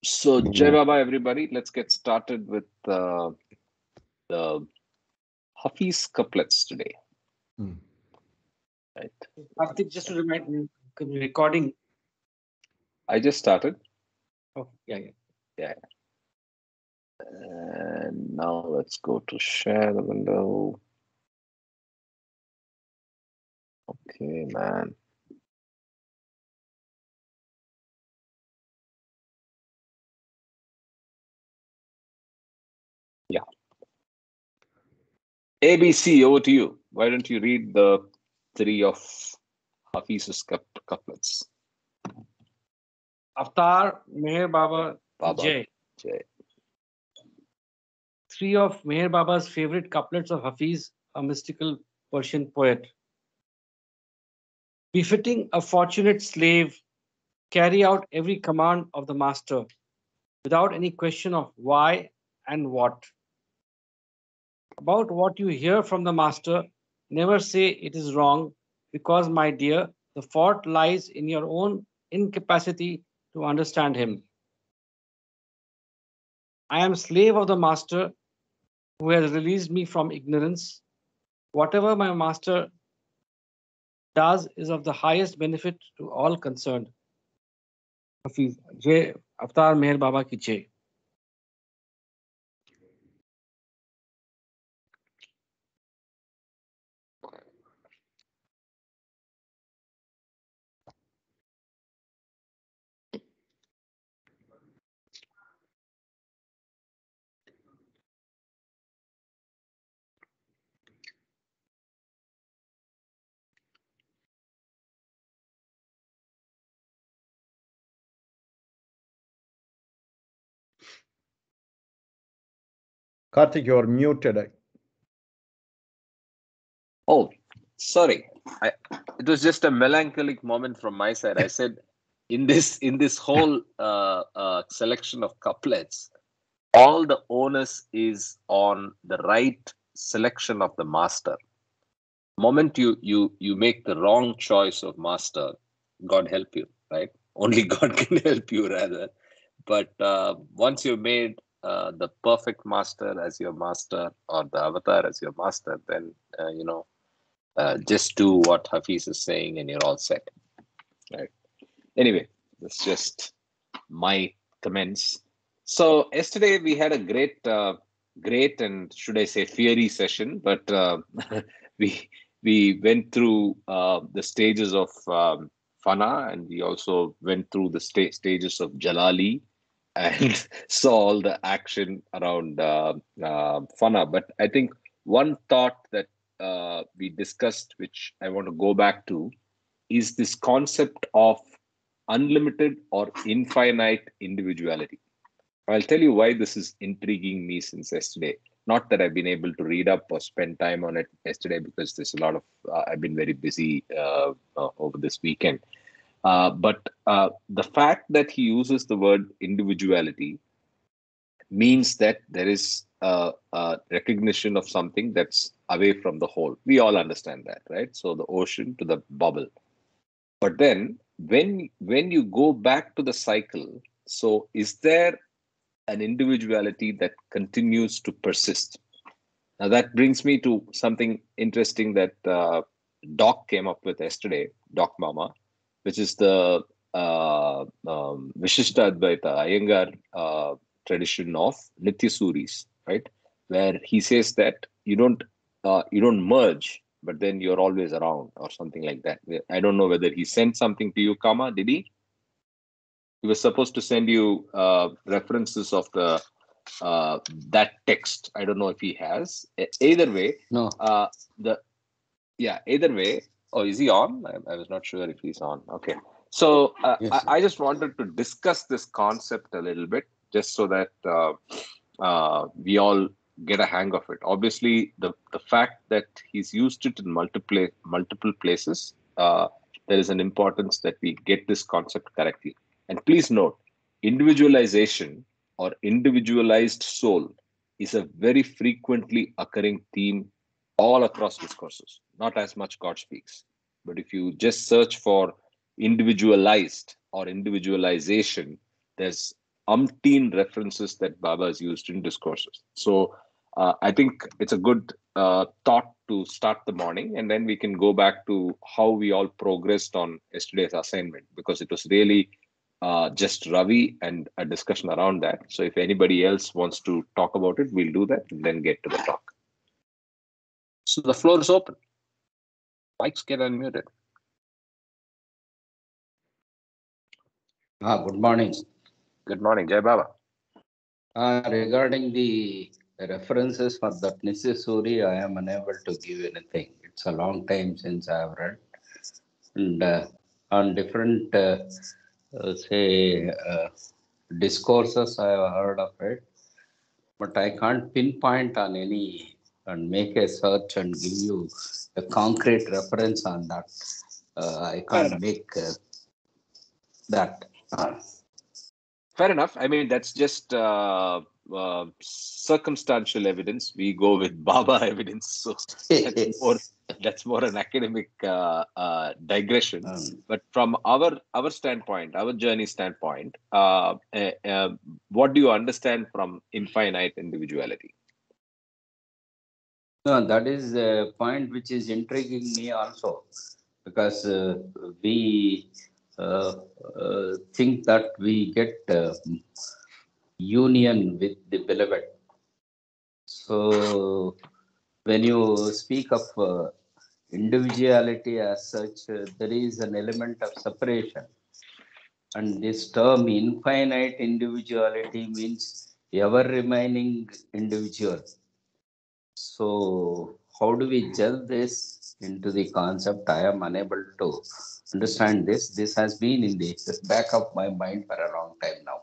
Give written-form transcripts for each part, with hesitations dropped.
So, Jai Baba, everybody, let's get started with the Hafiz couplets today. Right. Karthik, just to remind me, recording. I just started. Oh, yeah. And now let's go to share the window. Okay, man. Yeah. ABC, over to you. Why don't you read the three of Hafiz's couplets? Avatar, Meher Baba, Jai. Three of Meher Baba's favorite couplets of Hafiz, a mystical Persian poet. Befitting a fortunate slave, carry out every command of the master without any question of why and what. About what you hear from the master, never say it is wrong, because, my dear, the fault lies in your own incapacity to understand him. I am slave of the master who has released me from ignorance. Whatever my master does is of the highest benefit to all concerned. Hafiz, Jai Avatar Meher Baba ki Jai. Karthik, you're muted. Oh, sorry. It was just a melancholic moment from my side. I said, in this whole selection of couplets, all the onus is on the right selection of the master. Moment you make the wrong choice of master, God help you, right? Only God can help you, rather. But once you've made the perfect master as your master, or the avatar as your master, then just do what Hafiz is saying and you're all set. Right. Anyway, that's just my comments. So yesterday we had a great and should I say fiery session, but we went through the stages of Fana, and we also went through the stages of Jalali, and saw all the action around Fana. But I think one thought that we discussed, which I want to go back to, is this concept of unlimited or infinite individuality. I'll tell you why this is intriguing me since yesterday. Not that I've been able to read up or spend time on it yesterday, because there's a lot of I've been very busy over this weekend. But the fact that he uses the word individuality means that there is a recognition of something that's away from the whole. We all understand that, right? So the ocean to the bubble. But then when you go back to the cycle, so is there an individuality that continues to persist? Now that brings me to something interesting that Doc came up with yesterday, Doc Mama, which is the Vishishta Advaita Iyengar tradition of Nitya Suris, right? Where he says that you don't merge, but then you're always around, or something like that. I don't know whether he sent something to you, Kama. Did he? He was supposed to send you references of the that text. I don't know if he has. Either way, No. Either way. Oh, is he on? I was not sure if he's on. Okay. So Yes, I just wanted to discuss this concept a little bit, just so that we all get a hang of it. Obviously, the fact that he's used it in multiple places, there is an importance that we get this concept correctly. And please note, individualization or individualized soul is a very frequently occurring theme all across discourses. Not as much God speaks, but if you just search for individualized or individualization, there's umpteen references that Baba has used in discourses. So I think it's a good thought to start the morning, and then we can go back to how we all progressed on yesterday's assignment, because it was really just Ravi and a discussion around that. So if anybody else wants to talk about it, we'll do that and then get to the talk. So the floor is open. Mics get unmuted. Good morning. Good morning, Jai Baba. Regarding the references for that Nisisuri, I am unable to give anything. It's a long time since I have read. And on different, discourses, I have heard of it. But I can't pinpoint on any and make a search and give you a concrete reference on that. I can't make that. Fair enough. I mean, that's just circumstantial evidence. We go with Baba evidence, so that's more an academic digression. But from our standpoint, our journey standpoint, what do you understand from infinite individuality? No, that is a point which is intriguing me also, because we think that we get union with the beloved. So when you speak of individuality as such, there is an element of separation. And this term infinite individuality means ever remaining individual. So how do we gel this into the concept? I am unable to understand this. This has been in the back of my mind for a long time now.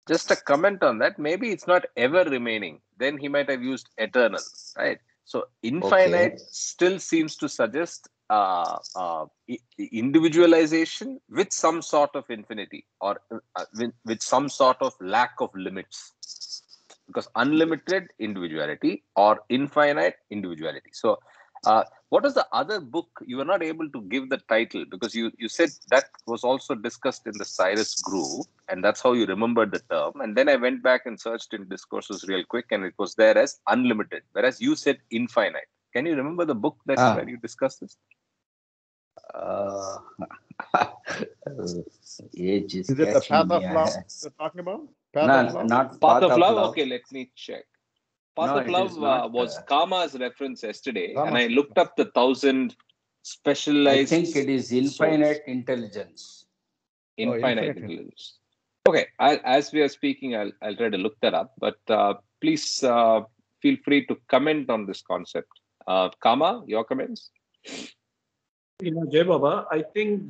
Just a comment on that. Maybe it's not ever remaining. Then he might have used eternal, right? So infinite still seems to suggest individualization with some sort of infinity, or with some sort of lack of limits. Because unlimited individuality or infinite individuality. So what was the other book? You were not able to give the title because you said that was also discussed in the Cyrus group, and that's how you remembered the term. And then I went back and searched in Discourses real quick, and it was there as unlimited, whereas you said infinite. Can you remember the book where you discussed this? Age is it the Path of Love you're talking about? Not Path of Love? Okay, let me check. Path of Love was Kama's reference yesterday, and I looked up the 1,000 specialized. I think it is infinite intelligence. Infinite intelligence. Okay, as we are speaking, I'll try to look that up. But please feel free to comment on this concept. Kama, your comments? Jai Baba, I think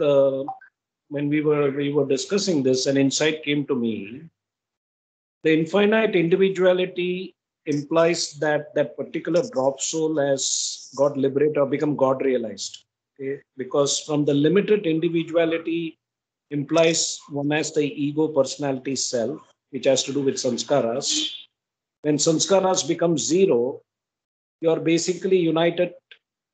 when we were discussing this, an insight came to me. The infinite individuality implies that particular drop soul has got liberated or become God realized. Okay? Because from the limited individuality implies one has the ego, personality, self, which has to do with sanskaras. When sanskaras become zero, you are basically united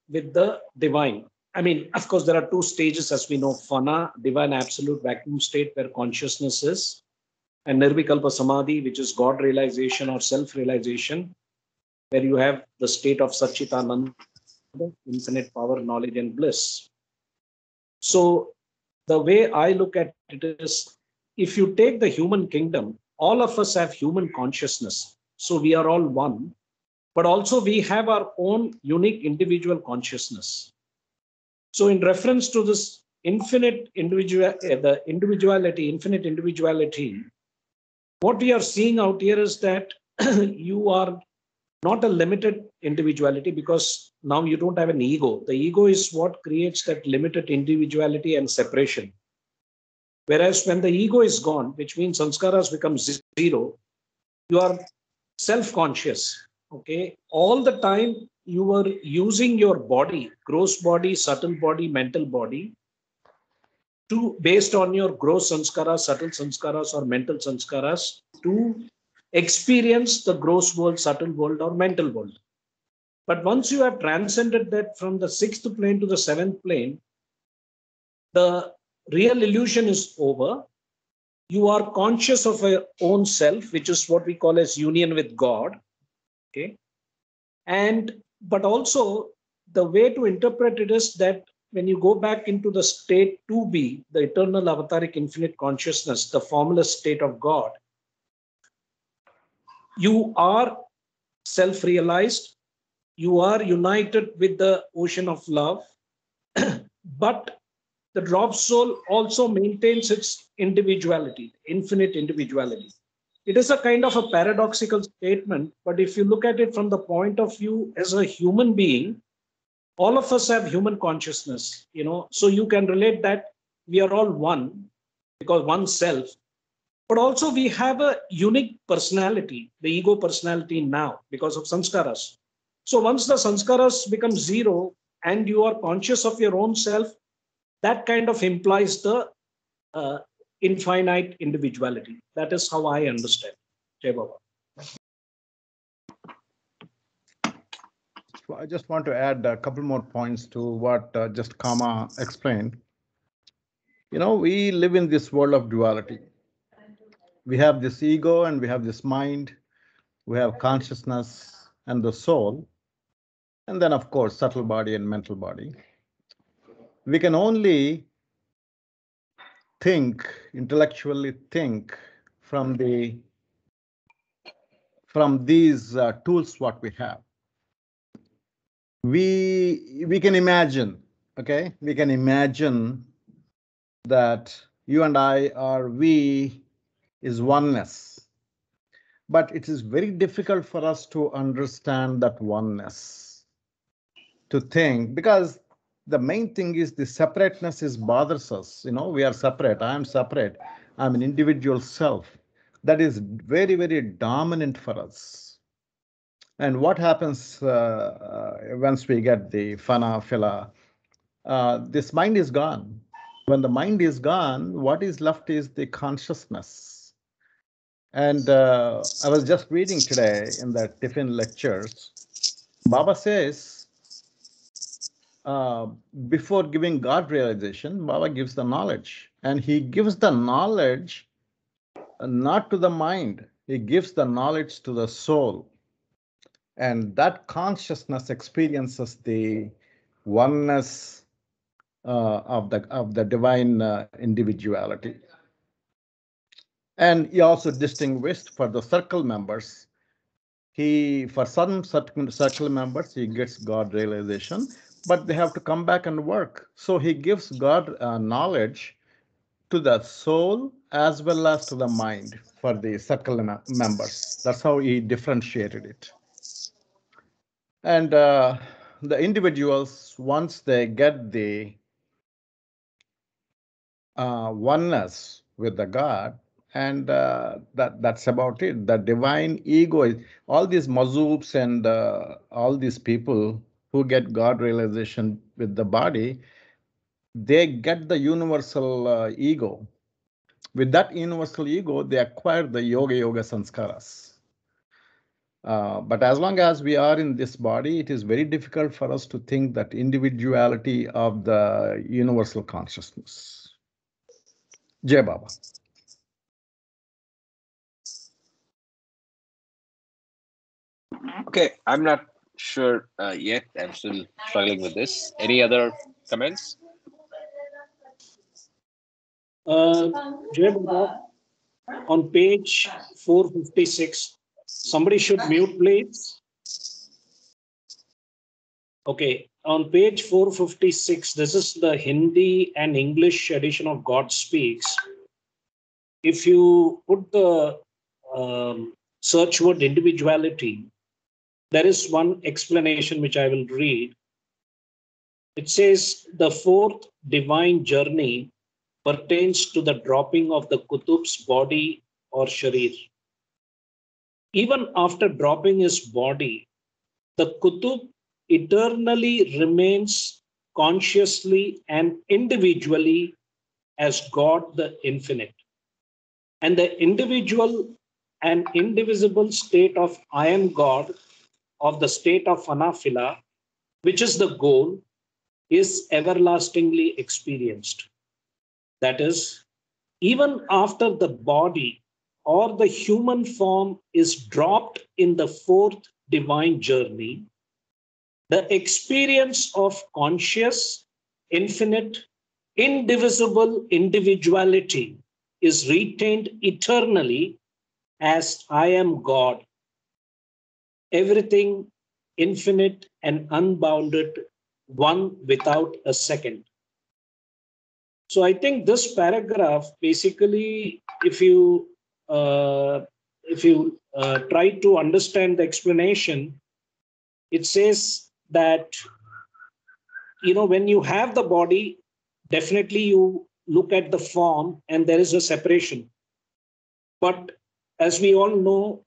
with the divine. I mean, of course, there are two stages, as we know: fana, divine absolute vacuum state where consciousness is, and nirvikalpa samadhi, which is God realization or self-realization, where you have the state of Satchitananda, infinite power, knowledge, and bliss. So the way I look at it is, if you take the human kingdom, all of us have human consciousness. So we are all one, but also we have our own unique individual consciousness. So in reference to this infinite individuality, what we are seeing out here is that you are not a limited individuality, because now you don't have an ego. The ego is what creates that limited individuality and separation. Whereas when the ego is gone, which means sanskaras become zero, you are self-conscious. Okay, all the time you were using your body, gross body, subtle body, mental body, based on your gross sanskaras, subtle sanskaras, or mental sanskaras, to experience the gross world, subtle world, or mental world. But once you have transcended that from the 6th plane to the 7th plane, the real illusion is over. You are conscious of your own self, which is what we call as union with God. Okay. And but also the way to interpret it is that when you go back into the state to be, the eternal avataric infinite consciousness, the formless state of God, you are self-realized, you are united with the ocean of love, but the drop soul also maintains its individuality, infinite individuality. It is a kind of a paradoxical statement, but if you look at it from the point of view as a human being, all of us have human consciousness, so you can relate that we are all one because one self, but also we have a unique personality, the ego personality now because of sanskaras. So once the sanskaras become zero and you are conscious of your own self, that kind of implies the uh, infinite individuality. That is how I understand. Jai Baba. So I just want to add a couple more points to what just Kama explained. We live in this world of duality. We have this ego and we have this mind. We have consciousness and the soul. And then, of course, subtle body and mental body. We can only intellectually think from these tools what we have. We can imagine, okay? We can imagine that you and I are we is oneness. But it is very difficult for us to understand that oneness, to think, because the main thing is the separateness is bothers us. We are separate. I am separate. I'm an individual self. That is very, very dominant for us. And what happens once we get the fana, phila? This mind is gone. When the mind is gone, what is left is the consciousness. And I was just reading today in the Tiffin lectures, Baba says, before giving God realization, Baba gives the knowledge. And he gives the knowledge not to the mind, he gives the knowledge to the soul. And that consciousness experiences the oneness of the divine individuality. And he also distinguished for the circle members. For some circle members, he gets God realization, but they have to come back and work. So he gives God knowledge to the soul as well as to the mind for the circle members. That's how he differentiated it. And the individuals, once they get the oneness with the God, and that's about it. The divine ego, all these mazoops and all these people who get God realization with the body, they get the universal ego. With that universal ego, they acquire the yoga sanskaras. But as long as we are in this body, it is very difficult for us to think that individuality of the universal consciousness. Jai Baba. Okay, I'm not sure yet. I'm still struggling with this. Any other comments? Jai Baba, on page 456, somebody should mute, please. Okay, on page 456, this is the Hindi and English edition of God Speaks. If you put the search word individuality, there is one explanation which I will read. It says the fourth divine journey pertains to the dropping of the Kutub's body or sharir. Even after dropping his body, the Kutub eternally remains consciously and individually as God the Infinite. And the individual and indivisible state of I am God, of the state of Anafila, which is the goal, is everlastingly experienced. That is, even after the body or the human form is dropped in the fourth divine journey, the experience of conscious, infinite, indivisible individuality is retained eternally as I am God, everything infinite and unbounded, one without a second. So I think this paragraph basically, if you try to understand the explanation, it says that when you have the body, definitely you look at the form and there is a separation. But as we all know,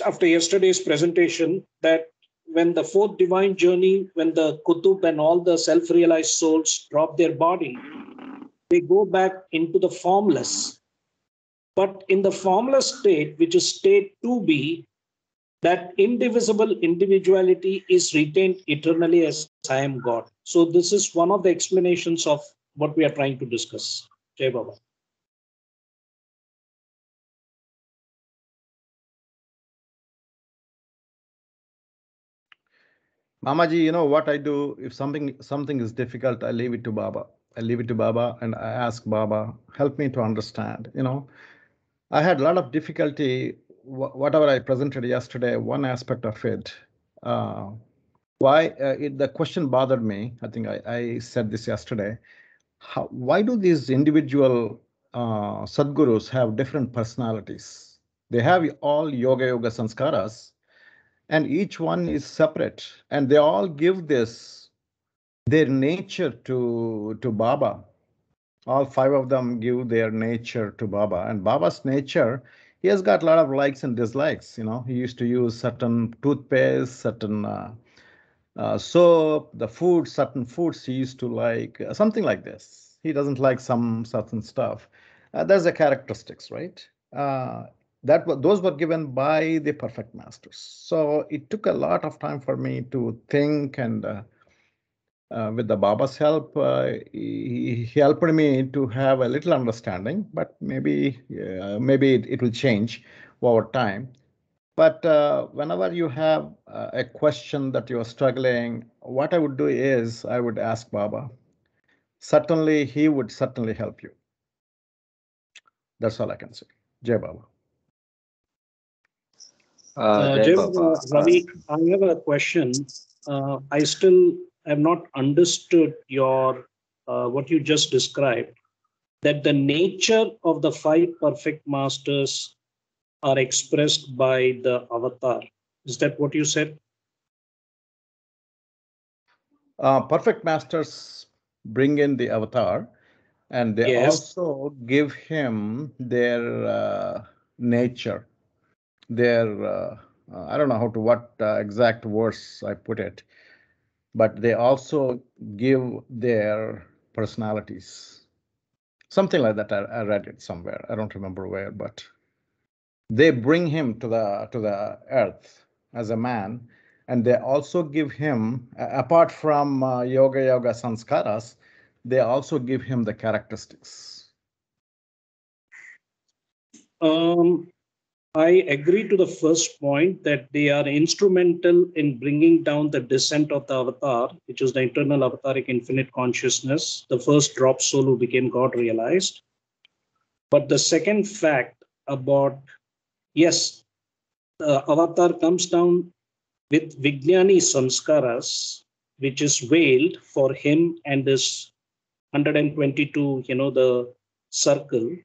after yesterday's presentation, that when the fourth divine journey, when the Kutub and all the self-realized souls drop their body, they go back into the formless. But in the formless state, which is state 2B, that indivisible individuality is retained eternally as I am God. So this is one of the explanations of what we are trying to discuss. Jai Baba. Mamaji, you know what I do? If something is difficult, I leave it to Baba. I leave it to Baba and I ask Baba, help me to understand. I had a lot of difficulty. Whatever I presented yesterday, one aspect of it, the question bothered me. I think I said this yesterday. Why do these individual Sadgurus have different personalities? They have all yoga sanskaras, and each one is separate, and they all give their nature to Baba. All five of them give their nature to Baba, and Baba's nature, he has got a lot of likes and dislikes. He used to use certain toothpaste, certain soap, certain foods he used to like, something like this. He doesn't like some certain stuff. There's the characteristics, right? Those were given by the perfect masters. So it took a lot of time for me to think, and with the Baba's help, he helped me to have a little understanding. But maybe it will change over time. But whenever you have a question that you are struggling, what I would do is I would ask Baba. Certainly, he would certainly help you. That's all I can say. Jai Baba. Jai Baba. Ravi, I have a question. I still have not understood your what you just described, that the nature of the five perfect masters are expressed by the avatar. Is that what you said? Perfect masters bring in the avatar, and they Yes. also give him their nature, their I don't know what exact words I put it, but they also give their personalities. Something like that. I read it somewhere. I don't remember where, but they bring him to the earth as a man, and they also give him, apart from yoga sanskaras, they also give him the characteristics. I agree to the first point that they are instrumental in bringing down the descent of the avatar, which is the eternal avataric infinite consciousness, the first drop soul who became God realized. But the second fact about, yes, the avatar comes down with Vijnani Samskaras, which is veiled for him and his 122, the circle.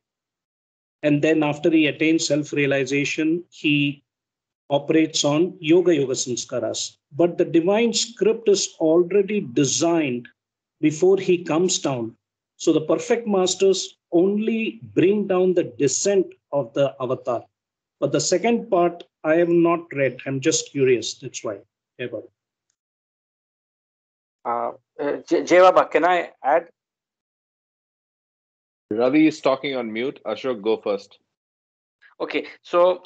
And then after he attains self-realization, he operates on yoga sanskaras. But the divine script is already designed before he comes down. So the perfect masters only bring down the descent of the avatar. But the second part, I have not read. I'm just curious. That's why. Jai Baba, can I add? Ravi is talking on mute. Ashok, go first. Okay, so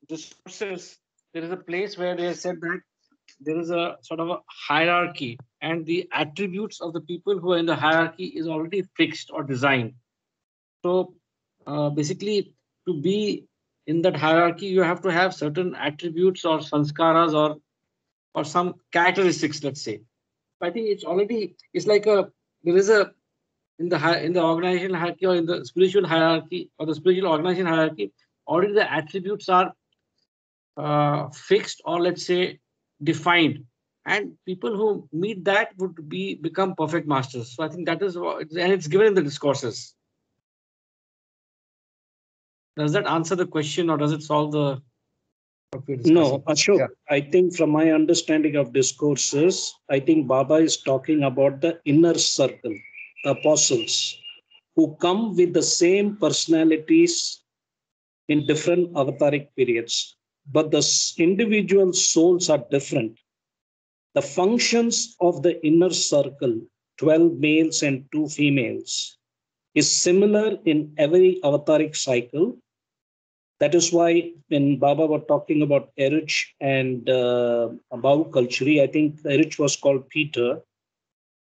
Discourses, there is a place where they said that there is a sort of a hierarchy, and the attributes of the people who are in the hierarchy is already fixed or designed. So basically, to be in that hierarchy, you have to have certain attributes or sanskaras or some characteristics, let's say. I think it's like there is a in the organizational hierarchy or in the spiritual hierarchy or the spiritual organization hierarchy, already the attributes are fixed or let's say defined, and people who meet that would become perfect masters. So I think that is and it's given in the discourses. Does that answer the question, or does it solve the what we're discussing? No, Ashok, Yeah. I think from my understanding of discourses, I think Baba is talking about the inner circle, the apostles, who come with the same personalities in different avataric periods. But the individual souls are different. The functions of the inner circle, 12 males and 2 females, is similar in every avataric cycle. That is why when Baba was talking about Erich and Babu Kalchuri, I think Erich was called Peter.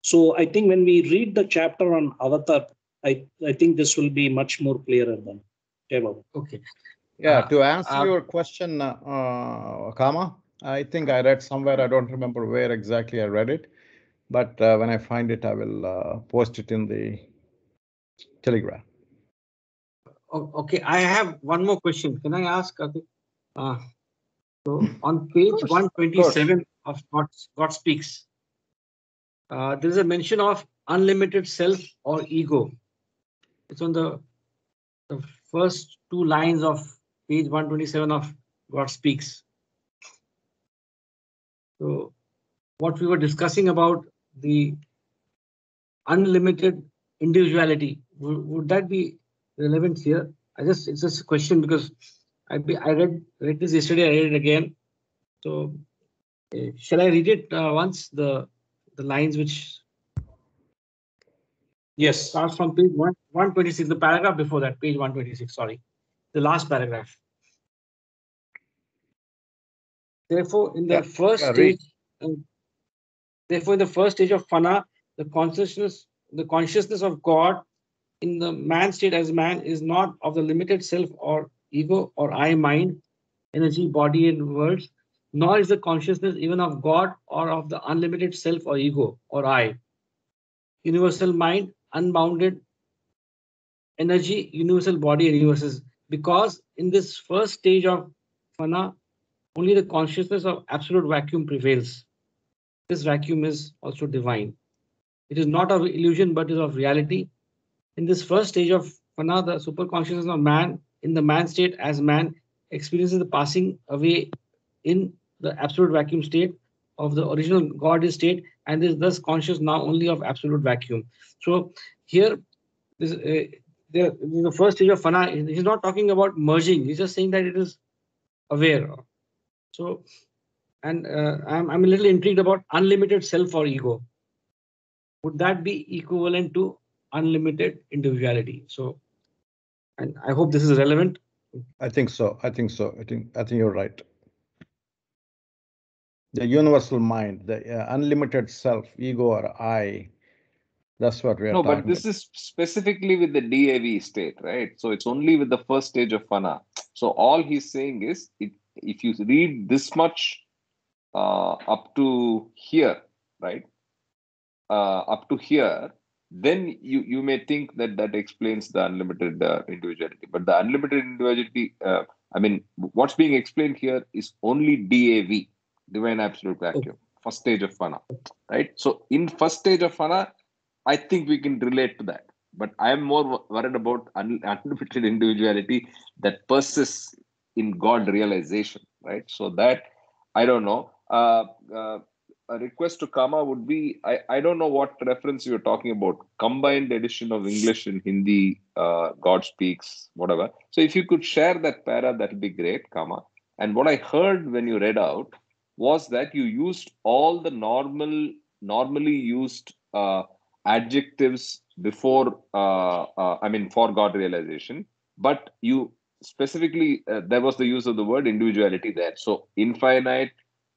So I think when we read the chapter on Avatar, I think this will be much more clearer then. Okay. Yeah, to answer uh, your question, Kama, I think I read somewhere, I don't remember where exactly I read it, but when I find it, I will post it in the Telegram. Okay, I have one more question. Can I ask? So on page 127 of God Speaks, there is a mention of unlimited self or ego. It's on the first 2 lines of page 127 of God Speaks. So what we were discussing about the unlimited individuality, would that be relevant here? It's just a question because I read this yesterday. I read it again. So shall I read it once? The lines which Yes. starts from page 126, the paragraph before that, page 126. Sorry, the last paragraph. Therefore, in the first stage, therefore, in the first stage of fana, the consciousness of God in the man state as man is not of the limited self or ego or I mind, energy, body, and words, nor is the consciousness even of God or of the unlimited self or ego or I. Universal mind, unbounded energy, universal body, and universes. Because in this first stage of fana, only the consciousness of absolute vacuum prevails. This vacuum is also divine. It is not of illusion, but is of reality. In this first stage of fana, the superconsciousness of man in the man state as man experiences the passing away in the absolute vacuum state of the original God state, and is thus conscious now only of absolute vacuum. So here, this, the first stage of fana, he's not talking about merging. He's just saying that it is aware. So, and I'm a little intrigued about unlimited self or ego. Would that be equivalent to unlimited individuality? So, and I hope this is relevant. I think so. I think you're right. The universal mind, the unlimited self, ego, or I. That's what we are No, talking but this about. is specifically with the DAV state, right? So it's only with the first stage of fana. So all he's saying is, if you read this much up to here, right? Up to here, then you may think that explains the unlimited individuality. But the unlimited individuality, I mean, what's being explained here is only DAV, divine absolute vacuum, first stage of fana, right? So in first stage of fana, I think we can relate to that. But I am more worried about unlimited individuality that persists in God realization, right? So that I don't know. A request to Kama would be I don't know what reference you're talking about. Combined edition of English and Hindi, God Speaks, whatever. So if you could share that para, that'd be great, Kama. And what I heard when you read out was that you used all the normally used adjectives before I mean for God realization, but you specifically there was the use of the word individuality there. So infinite,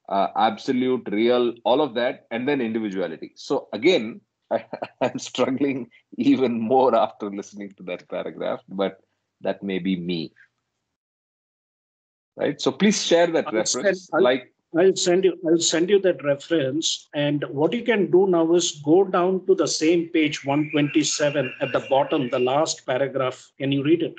absolute, real, all of that, and then individuality. So again, I'm struggling even more after listening to that paragraph, but that may be me. Right. So please share that reference. I'll send you that reference. And what you can do now is go down to the same page 127 at the bottom, the last paragraph. Can you read it?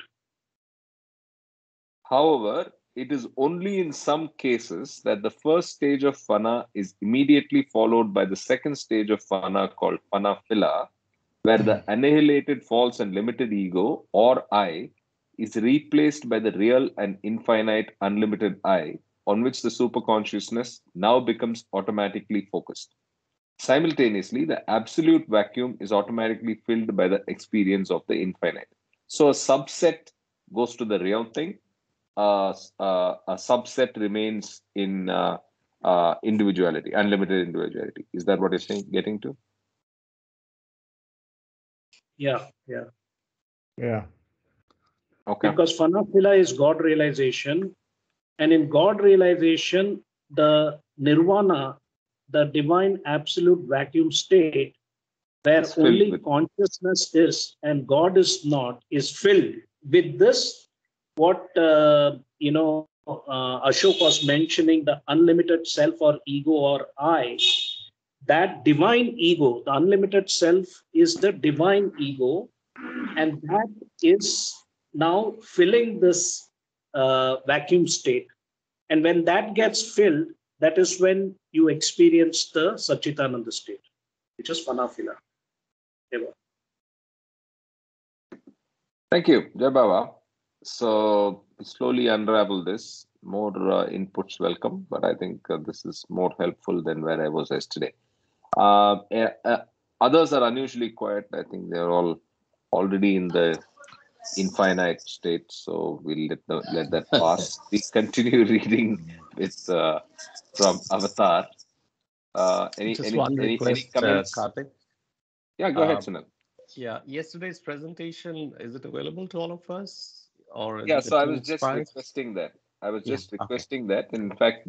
However, it is only in some cases that the first stage of fana is immediately followed by the second stage of fana called fana phila, where the annihilated false and limited ego or I is replaced by the real and infinite unlimited I, on which the superconsciousness now becomes automatically focused. Simultaneously, the absolute vacuum is automatically filled by the experience of the infinite. So a subset goes to the real thing, a subset remains in individuality, unlimited individuality. Is that what you're saying, getting to? Yeah. Yeah. Okay. Because fana phila is God realization. And in God realization, the nirvana, the divine absolute vacuum state, where It's filled only with consciousness is and God is not, is filled with this. What Ashok was mentioning, the unlimited self or ego or I, that divine ego, the unlimited self is the divine ego, and that is now filling this vacuum state. And when that gets filled, that is when you experience the Satchitananda state, which is Panafila. Thank you, Jai Baba. So slowly unravel this. More inputs welcome, but I think this is more helpful than where I was yesterday. Others are unusually quiet. I think they're all already in the infinite state, so we'll let that pass. We continue reading with from Avatar. Just one Any request, comments? Karthik. Yeah, go ahead, Sunil. Yeah, yesterday's presentation, is it available to all of us, or is Yeah, it the so I was Teams just file? requesting that. I was Yeah, just requesting that. In fact,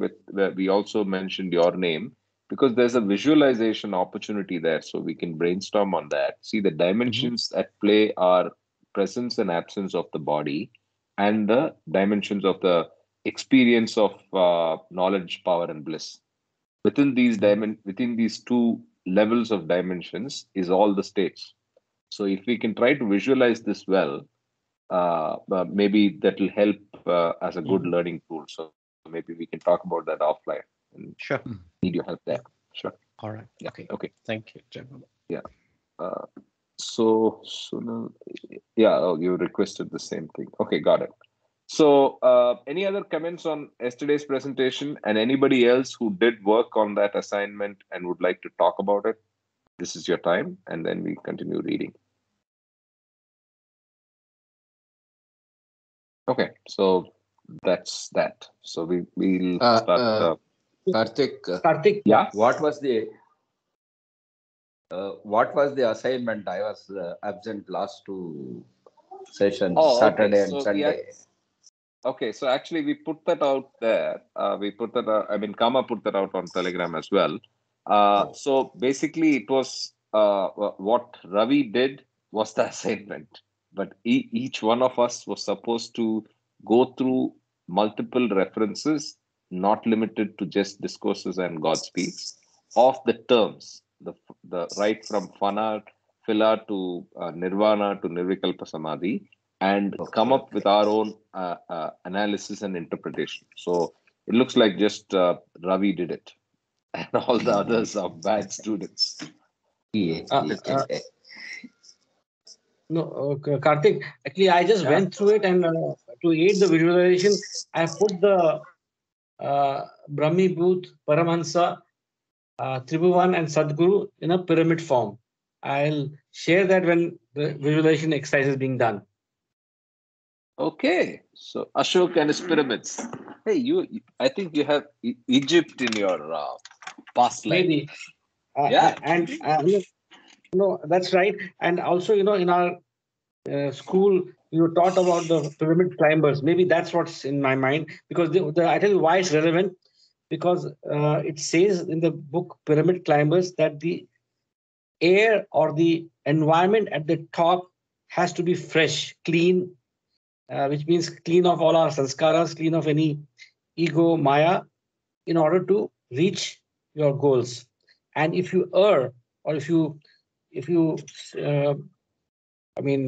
we also mentioned your name because there's a visualization opportunity there, so we can brainstorm on that. See, the dimensions at play are presence and absence of the body, and the dimensions of the experience of knowledge, power, and bliss. Within these two levels of dimensions is all the states. So if we can try to visualize this well, maybe that will help as a good learning tool. So maybe we can talk about that offline. And Sure. need your help there. Sure. All right. Yeah. Okay. Okay. Thank you, gentlemen. Yeah. So now, yeah, you requested the same thing. Okay, got it. So any other comments on yesterday's presentation and anybody else who did work on that assignment and would like to talk about it? This is your time, and then we continue reading. Okay, so that's that. So we'll start. Karthik, Yeah. what was the assignment? I was absent last two sessions, Saturday and Sunday. Okay, so actually we put that out there. We put that out, I mean, Kama put that out on Telegram as well. So basically it was what Ravi did was the assignment, but each one of us was supposed to go through multiple references, not limited to just discourses and God speaks, of the terms, the right from fana, phila to nirvana to nirvikalpa samadhi, and come up with our own analysis and interpretation. So it looks like just Ravi did it, and all the others are bad students. No, Karthik, actually, I just went through it, and to aid the visualization, I put the Brahmi Bhut, Paramahansa, Tribhuvan, and Sadguru in a pyramid form. I'll share that when the visualization exercise is being done. Okay, so Ashok and his pyramids. Hey, I think you have Egypt in your past life. Maybe. Yeah. And no, that's right. And also, in our school, you taught about the pyramid climbers. Maybe that's what's in my mind, because I tell you why it's relevant. Because it says in the book Pyramid Climbers that the air or the environment at the top has to be fresh, clean, which means clean of all our sanskaras, clean of any ego, maya, in order to reach your goals. And if you err, or if you, uh, I mean,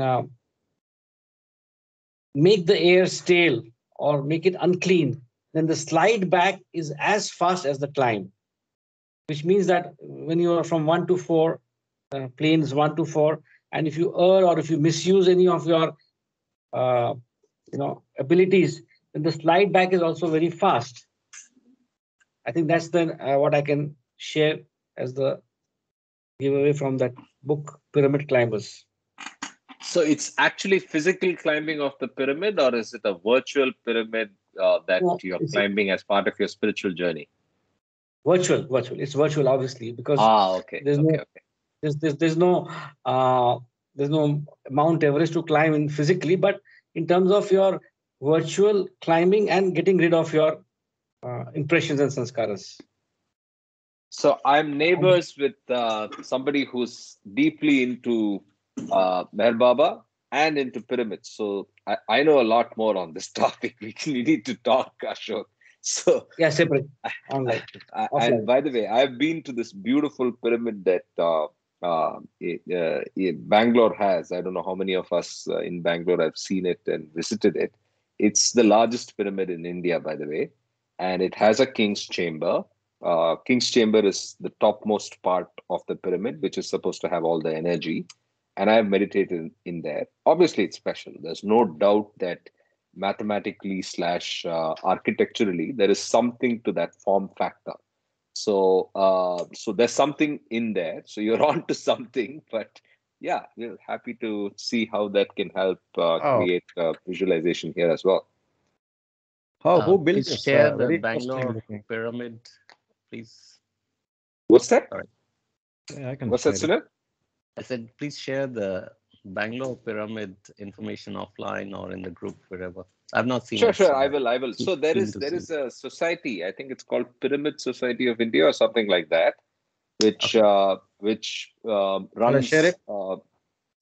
make the air stale or make it unclean, then the slide back is as fast as the climb, which means that when you are from 1 to 4, planes 1 to 4, and if you err or if you misuse any of your uh, abilities, then the slide back is also very fast. I think that's the what I can share as the giveaway from that book, Pyramid Climbers. So it's actually physical climbing of the pyramid, or is it a virtual pyramid that No, you're it's climbing as part of your spiritual journey? virtual. It's virtual, obviously, because Okay, there's okay, no okay. uh, there's no Mount Everest to climb in physically, but in terms of your virtual climbing and getting rid of your impressions and sanskaras. So I'm neighbors with somebody who's deeply into Meher Baba and into pyramids. So I know a lot more on this topic. We need to talk, Ashok. So Yeah, separate, online, and offline. by the way, I've been to this beautiful pyramid that Bangalore has. I don't know how many of us in Bangalore have seen it and visited it. It's the largest pyramid in India, by the way, and it has a king's chamber. King's chamber is the topmost part of the pyramid, which is supposed to have all the energy. And I have meditated in there. Obviously, it's special. There's no doubt that mathematically slash architecturally, there is something to that form factor. So there's something in there. So you're on to something, but yeah, we're happy to see how that can help Oh, create visualization here as well. who built Please this? share the Very interesting Bangalore looking. pyramid, please. What's that? Sorry. Yeah, I can What's that, share it. Sunil? I said, please share the Bangalore pyramid information offline or in the group, wherever. I've not seen Sure, it, sure. so I will. I will. So there keen is to there see. is a society. I think it's called Pyramid Society of India or something like that, which Okay. Shall I share runs. it?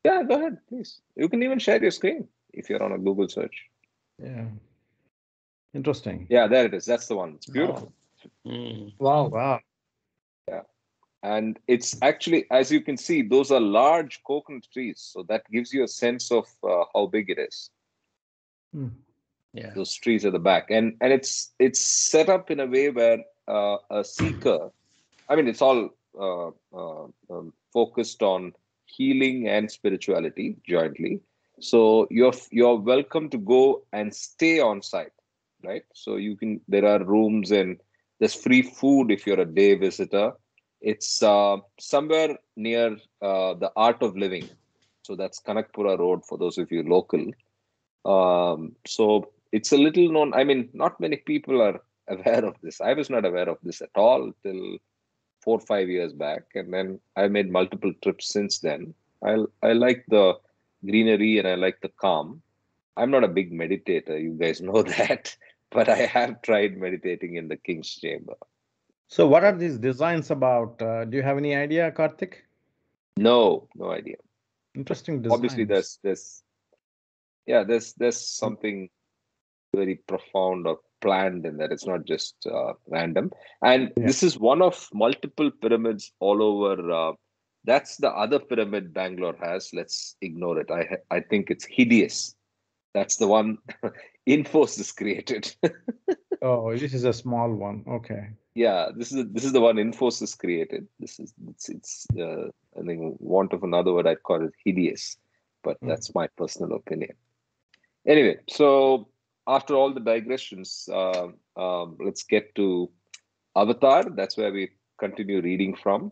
Yeah, go ahead, please. You can even share your screen if you're on a Google search. Yeah. Interesting. Yeah, there it is. That's the one. It's beautiful. Oh. Mm. Wow. Wow. Yeah, and it's actually, as you can see, those are large coconut trees. So that gives you a sense of how big it is. Hmm. Yeah. Those trees at the back, and it's set up in a way where a seeker. I mean, it's all focused on healing and spirituality jointly. So you're welcome to go and stay on site, right? So you can. There are rooms and there's free food if you're a day visitor. It's somewhere near the Art of Living. So that's Kanakpura Road for those of you local. So it's a little known. I mean, not many people are aware of this. I was not aware of this at all till 4 or 5 years back, and then I made multiple trips since then. I like the greenery and I like the calm. I'm not a big meditator, you guys know that, but I have tried meditating in the King's Chamber. So, what are these designs about? Do you have any idea, Karthik? No idea. Interesting Obviously, designs. there's something very profound or planned in that. It's not just random. And Yeah. this is one of multiple pyramids all over. That's the other pyramid Bangalore has. Let's ignore it. I think it's hideous. That's the one Infosys created. Oh, this is a small one. Okay. Yeah, this is the one Infosys created. It's I think want of another word I'd call it hideous, but Hmm. that's my personal opinion. Anyway, so after all the digressions, let's get to Avatar. That's where we continue reading from.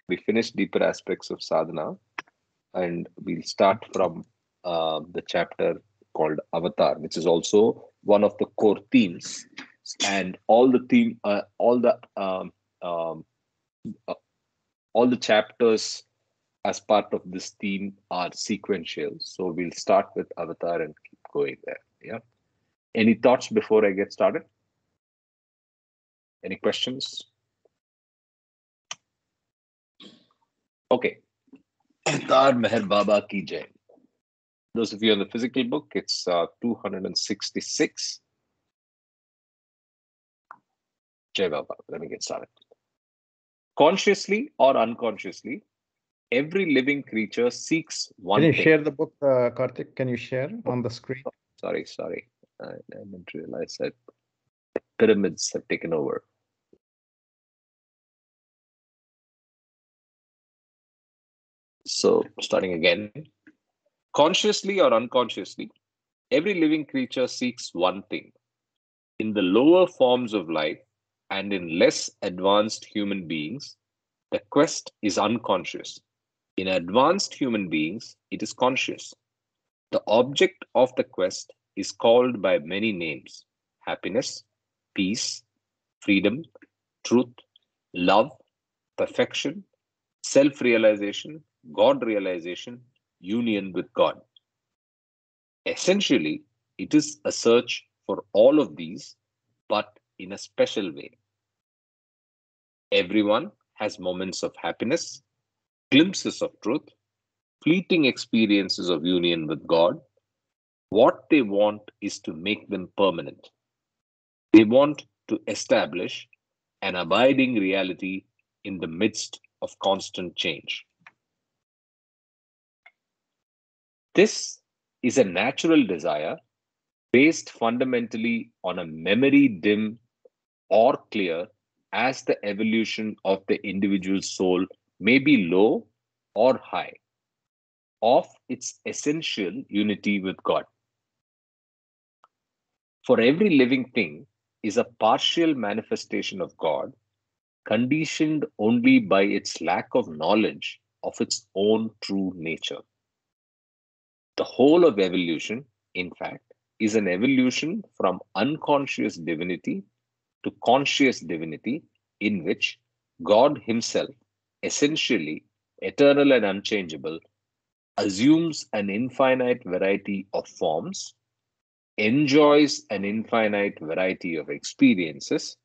We finished deeper aspects of sadhana, and we'll start from the chapter called Avatar, which is also one of the core themes. And um, uh, all the chapters as part of this theme are sequential. So we'll start with Avatar and keep going there. Yeah. Any thoughts before I get started? Any questions? Okay. Tar Meher Baba Ki Jai. Those of you on the physical book, it's 266. Jai Baba. Let me get started. Consciously or unconsciously, every living creature seeks one Can you thing. share the book, Karthik? Can you share on the screen? Sorry. I didn't realize that pyramids have taken over. So, starting again. Consciously or unconsciously, every living creature seeks one thing. In the lower forms of life and in less advanced human beings, the quest is unconscious. In advanced human beings, it is conscious. The object of the quest is called by many names: happiness, peace, freedom, truth, love, perfection, self realization, God realization, union with God. Essentially, it is a search for all of these, but in a special way. Everyone has moments of happiness, glimpses of truth, fleeting experiences of union with God. What they want is to make them permanent. They want to establish an abiding reality in the midst of constant change. This is a natural desire based fundamentally on a memory dim or clear as the evolution of the individual soul may be low or high, of its essential unity with God. For every living thing is a partial manifestation of God, conditioned only by its lack of knowledge of its own true nature. The whole of evolution, in fact, is an evolution from unconscious divinity to conscious divinity, in which God Himself, essentially eternal and unchangeable, assumes an infinite variety of forms, enjoys an infinite variety of experiences,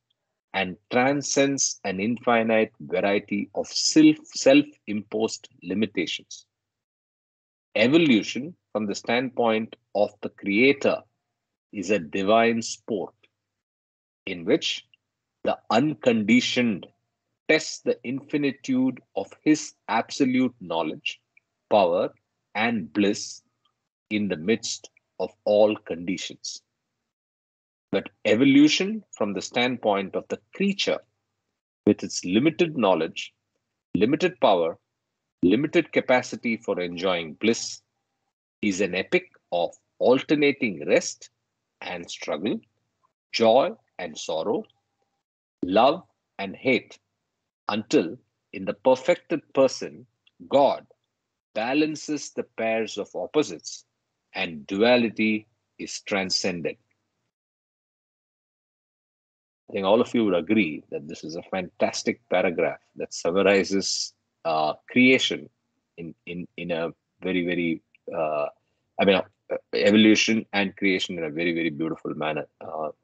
and transcends an infinite variety of self imposed limitations. Evolution, from the standpoint of the Creator, is a divine sport in which the unconditioned tests the infinitude of His absolute knowledge, power, and bliss in the midst of all conditions. But evolution, from the standpoint of the creature, with its limited knowledge, limited power, limited capacity for enjoying bliss, is an epic of alternating rest and struggle, joy and sorrow, love and hate, until, in the perfected person, God balances the pairs of opposites and duality is transcended. I think all of you would agree that this is a fantastic paragraph that summarizes creation in a very, evolution and creation in a very beautiful manner.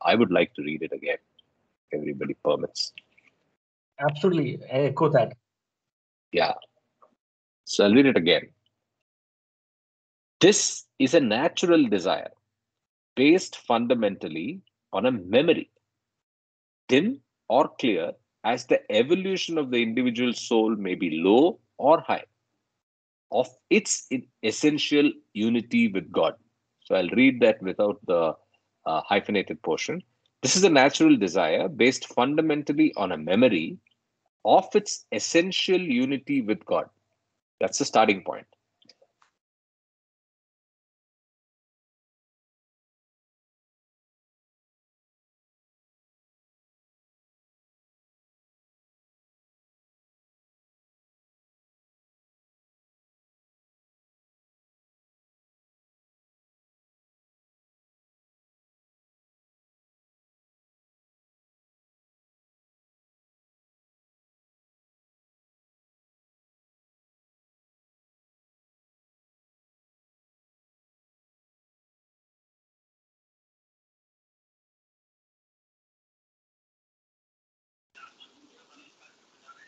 I would like to read it again, if everybody permits. Absolutely. I echo that. Yeah. So I'll read it again. This is a natural desire based fundamentally on a memory, dim or clear as the evolution of the individual soul may be low or high, of its essential unity with God. So I'll read that without the hyphenated portion. This is a natural desire based fundamentally on a memory of its essential unity with God. That's the starting point.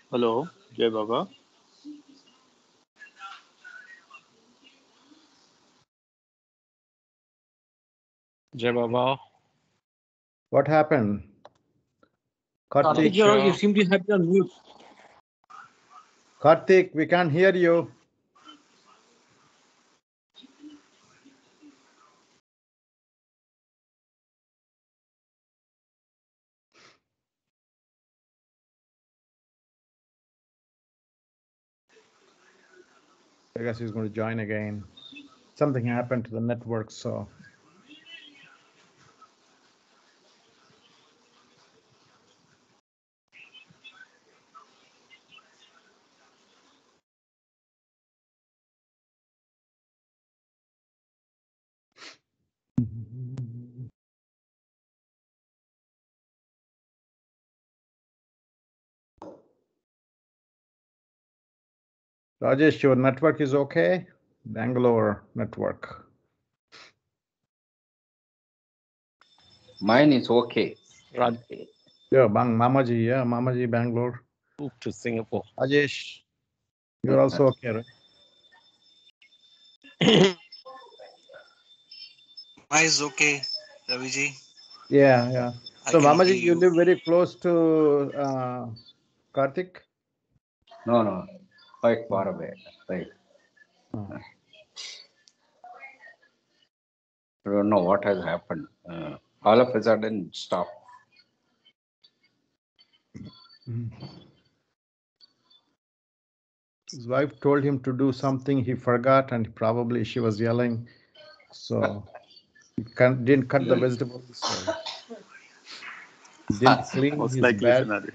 Hello, Jai Baba. Jai Baba. What happened? Karthik, Karthik, you seem to have your mute. Karthik, we can't hear you. I guess he's going to join again. Something happened to the network, so. Rajesh, your network is okay? Bangalore network. Mine is okay. Raj Yeah, Mamaji, Bangalore. moved to Singapore. Rajesh, you're also okay, right? Mine is okay, Raviji. Yeah. I So, can Mamaji, hear you you. live very close to Karthik? No, quite far away. Right. Oh. I don't know what has happened. All of a sudden, stop. His wife told him to do something he forgot, and probably she was yelling, so he didn't cut the vegetables, so didn't clean Most his likely bed. scenario.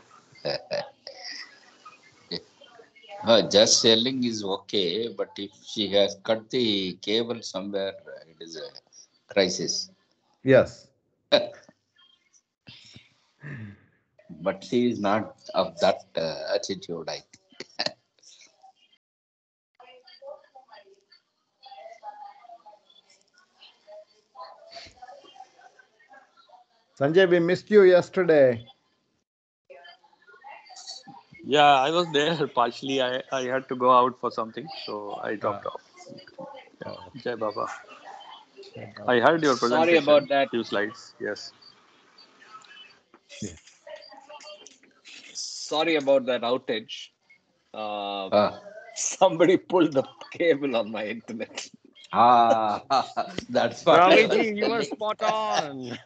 Just selling is okay, but if she has cut the cable somewhere, it is a crisis. Yes. But she is not of that attitude, I think. Sanjay, we missed you yesterday. Yeah, I was there partially. I had to go out for something, so I dropped off. Yeah. Jai Baba. I heard your presentation. Sorry about that. Few slides. Yes. Yeah. Sorry about that outage. Ah, Somebody pulled the cable on my internet. that's what I was Raviji, you were telling. spot on.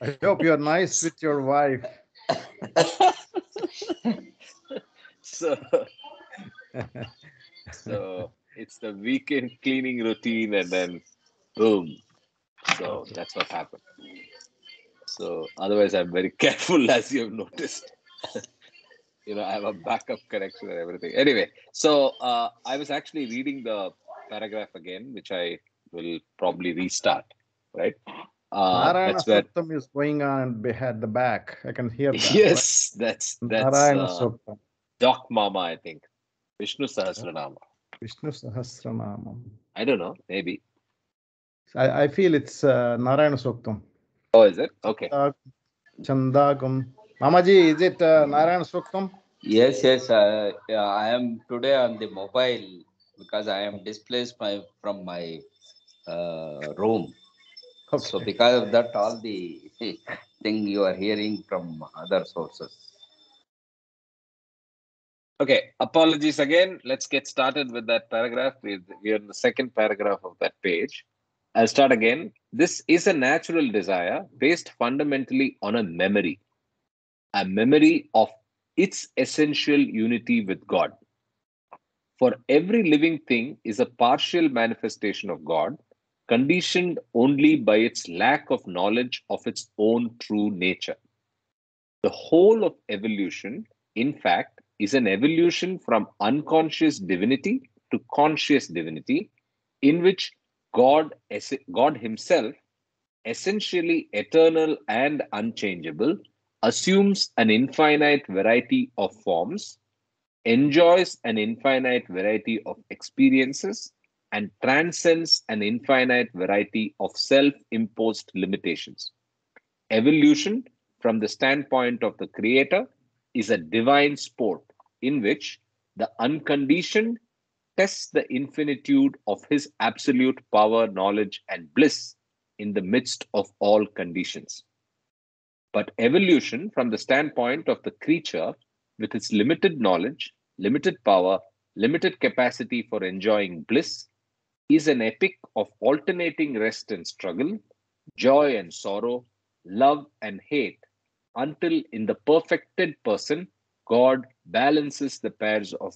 I hope you're nice with your wife. So it's the weekend cleaning routine, and then boom. So that's what happened. So otherwise, I'm very careful, as you have noticed. I have a backup connection and everything. Anyway, so I was actually reading the paragraph again, which I will probably restart. Right. Narayana That's where. Suktam is going on at the back. I can hear that. Yes, Right? that's Narayana Suktam. Doc Mama, I think. Vishnu Sahasranama. Vishnu Sahasranamam. I don't know. Maybe. I feel it's Narayana Suktam. Oh, is it? Okay. Chandagam. Mamaji, is it Narayana Suktam? Yes. I am today on the mobile because I am displaced from my room. Okay. So because of that, all the thing you are hearing from other sources. Okay, apologies again. Let's get started with that paragraph. We're in the second paragraph of that page. I'll start again. This is a natural desire based fundamentally on a memory of its essential unity with God. For every living thing is a partial manifestation of God, conditioned only by its lack of knowledge of its own true nature. The whole of evolution, in fact, is an evolution from unconscious divinity to conscious divinity, in which God Himself, essentially eternal and unchangeable, assumes an infinite variety of forms, enjoys an infinite variety of experiences, and transcends an infinite variety of self imposed limitations. Evolution, from the standpoint of the creator, is a divine sport in which the unconditioned attests the infinitude of his absolute power, knowledge, and bliss in the midst of all conditions. But evolution, from the standpoint of the creature, with its limited knowledge, limited power, limited capacity for enjoying bliss, is an epic of alternating rest and struggle, joy and sorrow, love and hate, until in the perfected person, God balances the pairs of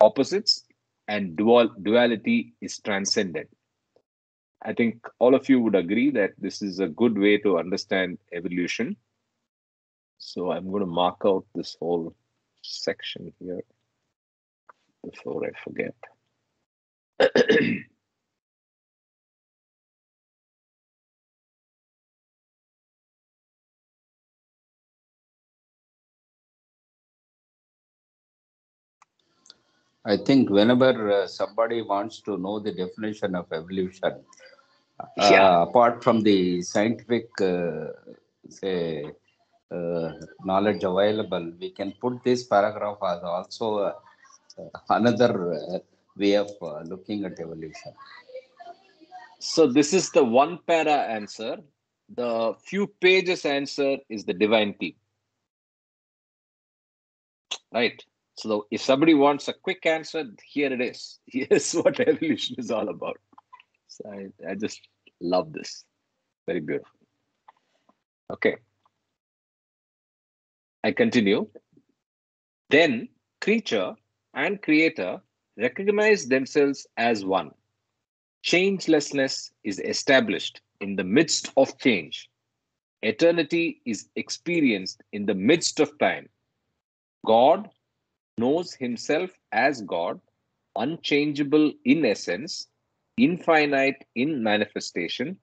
opposites and duality is transcended. I think all of you would agree that this is a good way to understand evolution. So I'm going to mark out this whole section here before I forget. I think whenever somebody wants to know the definition of evolution, Yeah. apart from the scientific, say, uh, knowledge available, we can put this paragraph as also another way of looking at evolution. So this is the one para answer. The few pages answer is the divine team. Right. So if somebody wants a quick answer, here it is. Here's what evolution is all about. So I just love this. Very beautiful. Okay. I continue. Then creature and creator recognize themselves as one. Changelessness is established in the midst of change. Eternity is experienced in the midst of time. God knows himself as God, unchangeable in essence, infinite in manifestation,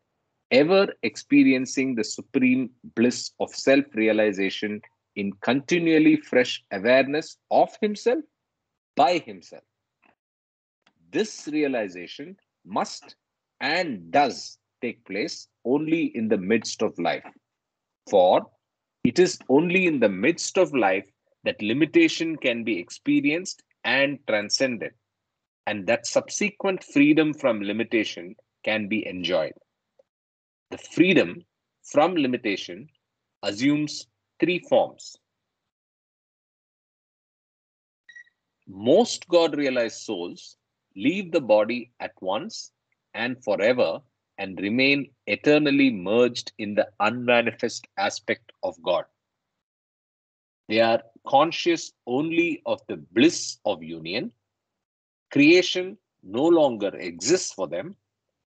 ever experiencing the supreme bliss of self realization in continually fresh awareness of himself by himself. This realization must and does take place only in the midst of life. For it is only in the midst of life that limitation can be experienced and transcended, and that subsequent freedom from limitation can be enjoyed. The freedom from limitation assumes three forms. Most God realized souls leave the body at once and forever and remain eternally merged in the unmanifest aspect of God. They are conscious only of the bliss of union. Creation no longer exists for them.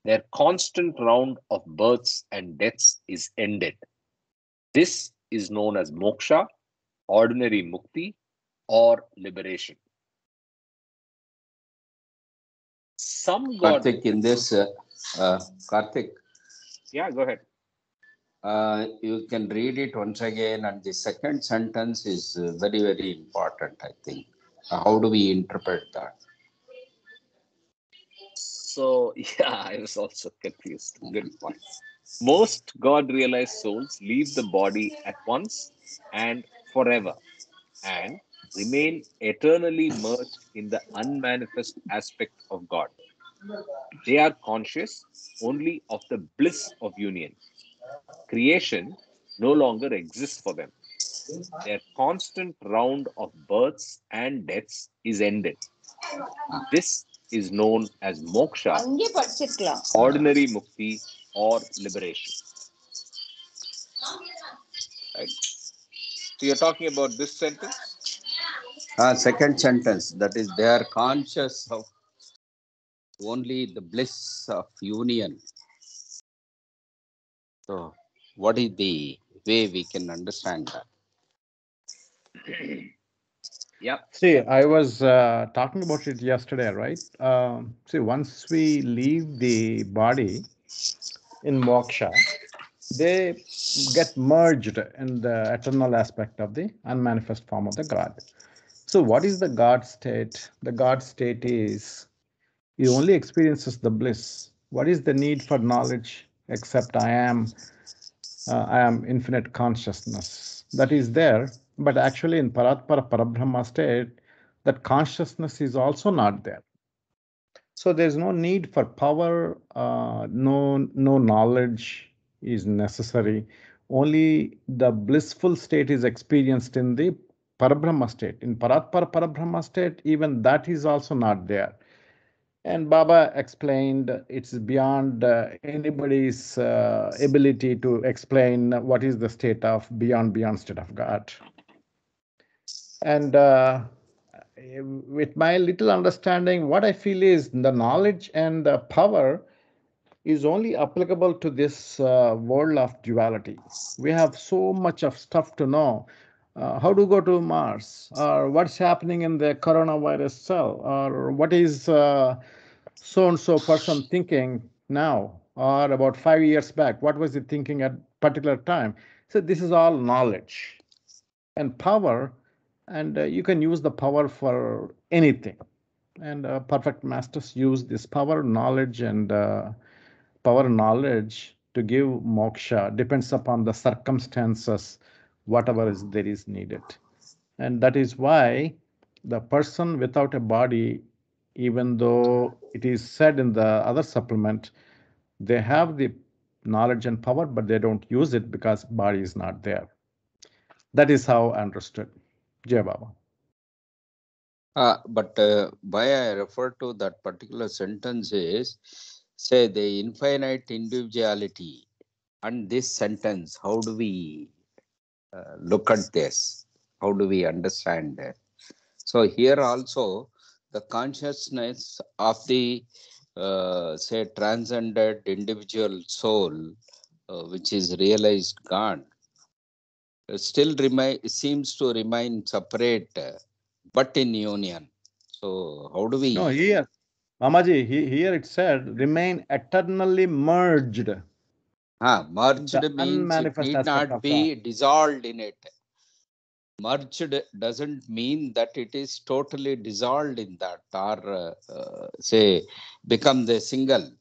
Their constant round of births and deaths is ended. This is known as moksha, ordinary mukti, or liberation. Some God. Karthik, in this, Karthik, Yeah, go ahead. you can read it once again, and the second sentence is very, very important, I think. How do we interpret that? So, yeah, I was also confused. Good point. Most God realized souls leave the body at once and forever and remain eternally merged in the unmanifest aspect of God. They are conscious only of the bliss of union. Creation no longer exists for them. Their constant round of births and deaths is ended. This is known as moksha, ordinary mukti, or liberation. Right? So you're talking about this sentence? Second sentence, that is, they are conscious of only the bliss of union. So, what is the way we can understand that? Yeah. See, I was talking about it yesterday, right? See, once we leave the body in moksha, they get merged in the eternal aspect of the unmanifest form of the God. So, what is the God state? The God state is he only experiences the bliss. What is the need for knowledge except I am infinite consciousness that is there, but actually in Paratpara Parabrahma state, that consciousness is also not there. So there's no need for power, no knowledge is necessary. Only the blissful state is experienced in the Parabrahma state. In Parabrahma state, even that is also not there. And Baba explained it's beyond anybody's ability to explain what is the state of beyond state of God. And with my little understanding, what I feel is the knowledge and the power is only applicable to this world of duality. We have so much of stuff to know. How to go to Mars, or what's happening in the coronavirus cell, or what is so and so person thinking now, or about 5 years back, what was he thinking at particular time. So this is all knowledge and power, and you can use the power for anything. And perfect masters use this power, knowledge, and power knowledge to give moksha. Depends upon the circumstances, whatever is there is needed. And that is why the person without a body, even though it is said in the other supplement, they have the knowledge and power, but they don't use it because body is not there. That is how I understood. Jai Baba. But why I refer to that particular sentence is, say, the infinite individuality and this sentence. How do we look at this? How do we understand it? So here also, the consciousness of the say transcended individual soul, which is realized God, still seems to remain separate, but in union. So how do we? No, here, Mamaji, here it said remain eternally merged. Merged The means it unmanifest need aspect not of be God. dissolved in it. Merged doesn't mean that it is totally dissolved in that, or say become the single.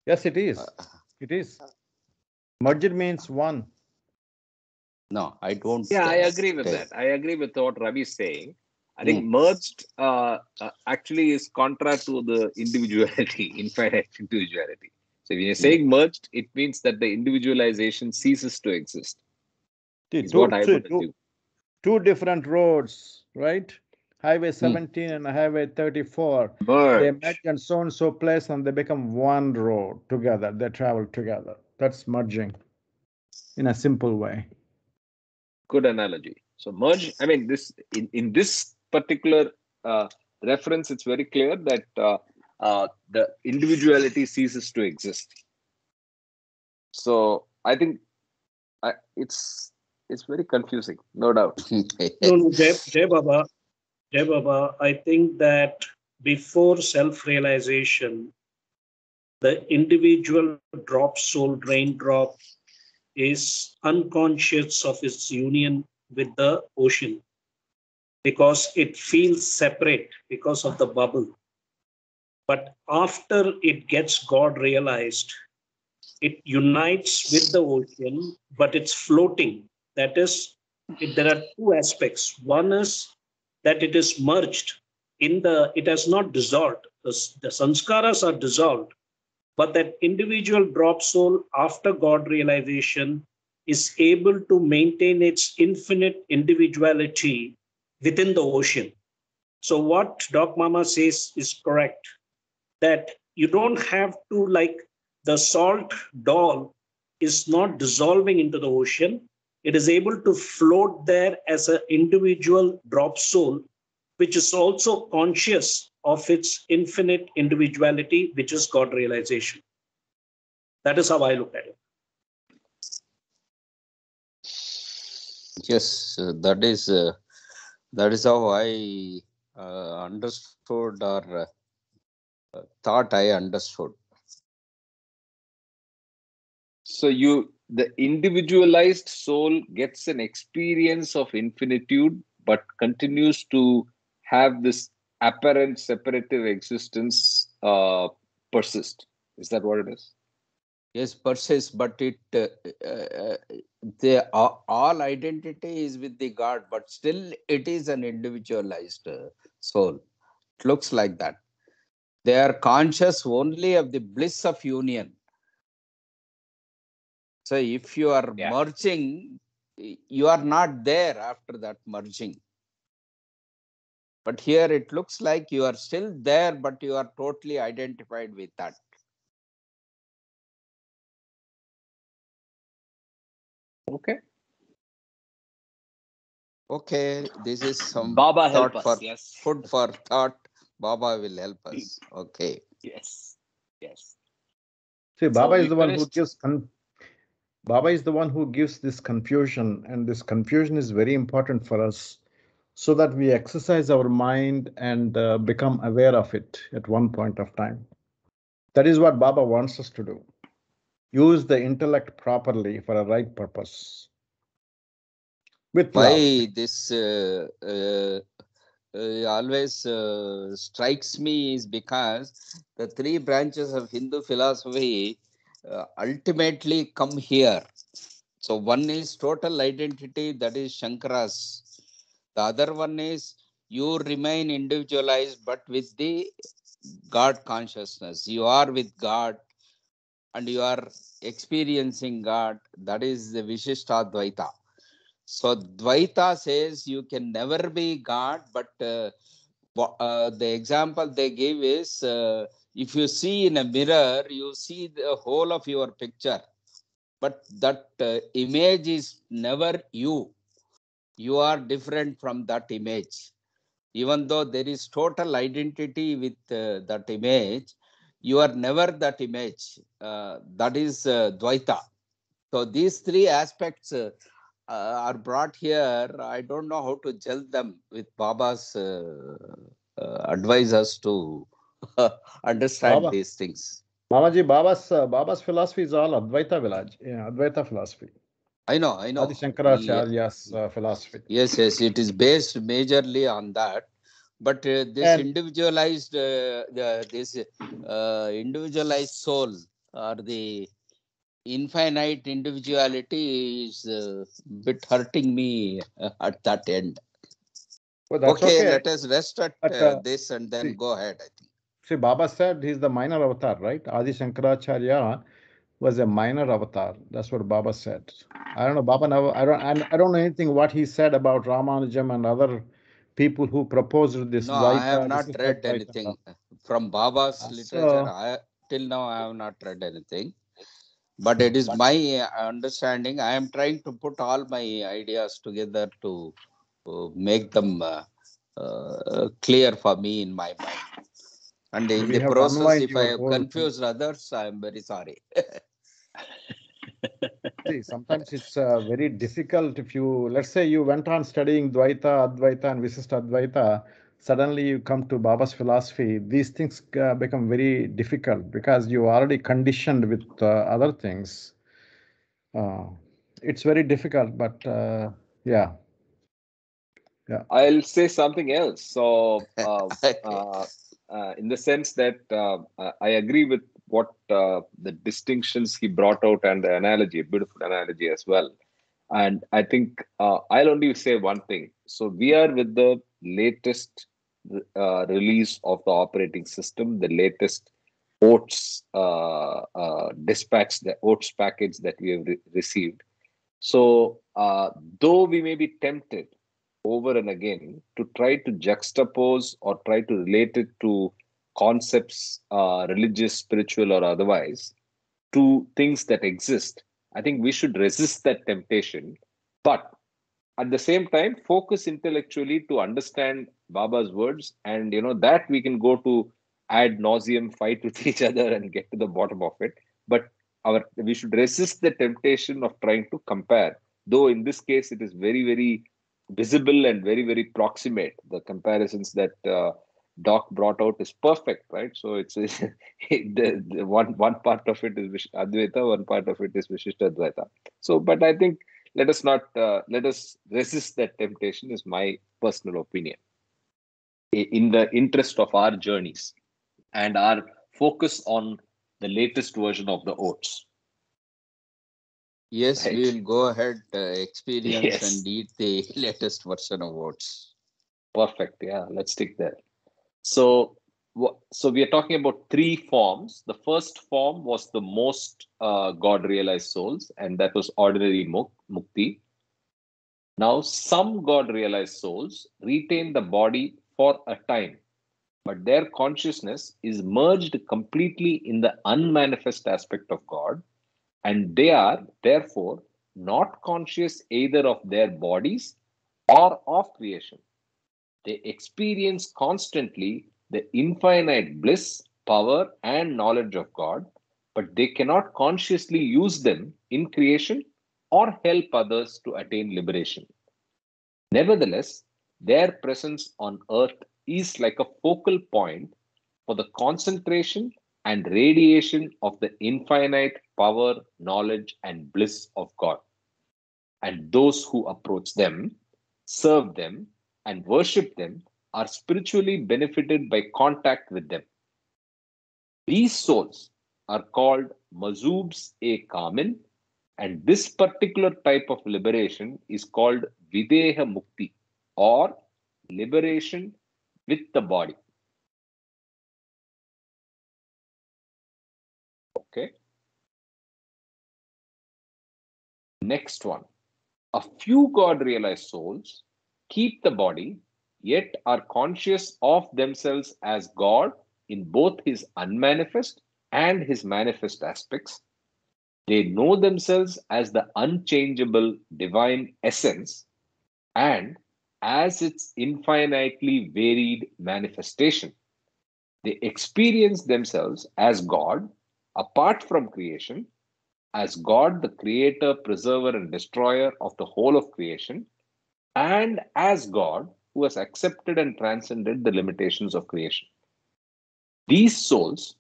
Yes, it is. It is. Merged means one. No, I don't. Yeah, I agree with that. I agree with what Ravi is saying. I think Mm. merged actually is contra to the individuality, infinite individuality. So when you're saying merged, it means that the individualization ceases to exist, is what I would assume. Two different roads, right? Highway Mm. 17 and Highway 34. They Merge. merge in so and so place and they become one road together. They travel together. That's merging in a simple way. Good analogy. So merge, I mean, this in this particular reference, it's very clear that the individuality ceases to exist. So I think it's very confusing, no doubt. No, Jai Baba, I think that before self-realization, the individual drop soul raindrop is unconscious of its union with the ocean because it feels separate because of the bubble. But after it gets God realized, it unites with the ocean, but it's floating. That is, there are two aspects. One is that it is merged it has not dissolved. The sanskaras are dissolved, but that individual drop soul after God realization is able to maintain its infinite individuality within the ocean. So what Doc Mama says is correct, that you don't have to, like, the salt doll is not dissolving into the ocean. It is able to float there as an individual drop soul, which is also conscious of its infinite individuality, which is God realization. That is how I look at it. Yes, that is how I understood, or thought I understood. So the individualized soul gets an experience of infinitude, but continues to have this apparent separative existence persist. Is that what it is? Yes, persist, but it the all identity is with the God, but still it is an individualized soul. It looks like that. They are conscious only of the bliss of union. So if you are merging, you are not there after that merging. But here it looks like you are still there, but you are totally identified with that. Okay. Okay, this is some Baba help thought us. for Yes. food for thought. Baba will help us. Okay. Yes. Yes. See, So Baba is we the one who finished. gives Baba is the one who gives this confusion, and this confusion is very important for us so that we exercise our mind and become aware of it at one point of time. That is what Baba wants us to do. Use the intellect properly for a right purpose. With love. Why this always strikes me is because the three branches of Hindu philosophy ultimately come here. So one is total identity, that is Shankara's. The other one is you remain individualized but with the God consciousness. You are with God and you are experiencing God. That is the Vishishtadvaita. So Dvaita says you can never be God, but the example they give is if you see in a mirror, you see the whole of your picture, but that image is never you. You are different from that image. Even though there is total identity with that image, you are never that image. That is Dvaita. So these three aspects are brought here. I don't know how to gel them with Baba's advisors to understand Baba, these things. Babaji, Baba's philosophy is all Advaita village, Advaita philosophy. I know. Adi Shankaracharya's philosophy. Yes, it is based majorly on that. But this individualized, individualized soul or the infinite individuality is a bit hurting me at that end. Well, that's Okay, okay. let us rest at But, this and then go ahead, I think. see, Baba said he's the minor avatar, right? Adi Shankaracharya was a minor avatar. That's what Baba said. I don't know. Baba never. I don't know anything what he said about Ramanujam and other people who proposed this No, I have Dvaita. not read anything from Baba's literature. So Till now, I have not read anything. But it is my understanding. I am trying to put all my ideas together to make them clear for me in my mind. And in we the have to process, unwind if I your have whole. confused others, I am very sorry. See, sometimes it's very difficult if you, let's say you went on studying Dvaita, Advaita, and Visishta Advaita, suddenly you come to Baba's philosophy, these things become very difficult because you are already conditioned with other things. It's very difficult, but yeah. I'll say something else. So, Okay. in the sense that I agree with what the distinctions he brought out and the analogy, a beautiful analogy as well. And I think I'll only say one thing. So, we are with the latest release of the operating system, the latest OATS dispatch, the OATS package that we have received. So, though we may be tempted over and again to try to juxtapose or try to relate it to concepts, religious, spiritual, or otherwise, to things that exist, I think we should resist that temptation. But at the same time, focus intellectually to understand Baba's words, and that we can go to ad nauseum, fight with each other, and get to the bottom of it. But we should resist the temptation of trying to compare. Though in this case, it is very, very visible and very, very proximate. The comparisons that Doc brought out is perfect, right? So it's the one part of it is Advaita, one part of it is Vishishta Advaita. So, but I think let us resist that temptation is my personal opinion in the interest of our journeys and our focus on the latest version of the oats. Yes, we Right. will go ahead, experience and Yes. eat the latest version of oats. Perfect. Yeah, let's stick there. So So we are talking about three forms. The first form was the most God realized souls, and that was ordinary mukti. Now, some God realized souls retain the body for a time, but their consciousness is merged completely in the unmanifest aspect of God, and they are therefore not conscious either of their bodies or of creation. They experience constantly the infinite bliss, power, and knowledge of God, but they cannot consciously use them in creation or help others to attain liberation. Nevertheless, their presence on earth is like a focal point for the concentration and radiation of the infinite power, knowledge, and bliss of God. And those who approach them, serve them, and worship them are spiritually benefited by contact with them. These souls are called Mazubs e Kamil, and this particular type of liberation is called Videha Mukti or liberation with the body. Okay. Next one. A few God realized souls keep the body, yet are conscious of themselves as God in both his unmanifest and his manifest aspects. They know themselves as the unchangeable divine essence and as its infinitely varied manifestation. They experience themselves as God apart from creation, as God, the creator, preserver, and destroyer of the whole of creation, and as God who has accepted and transcended the limitations of creation. These souls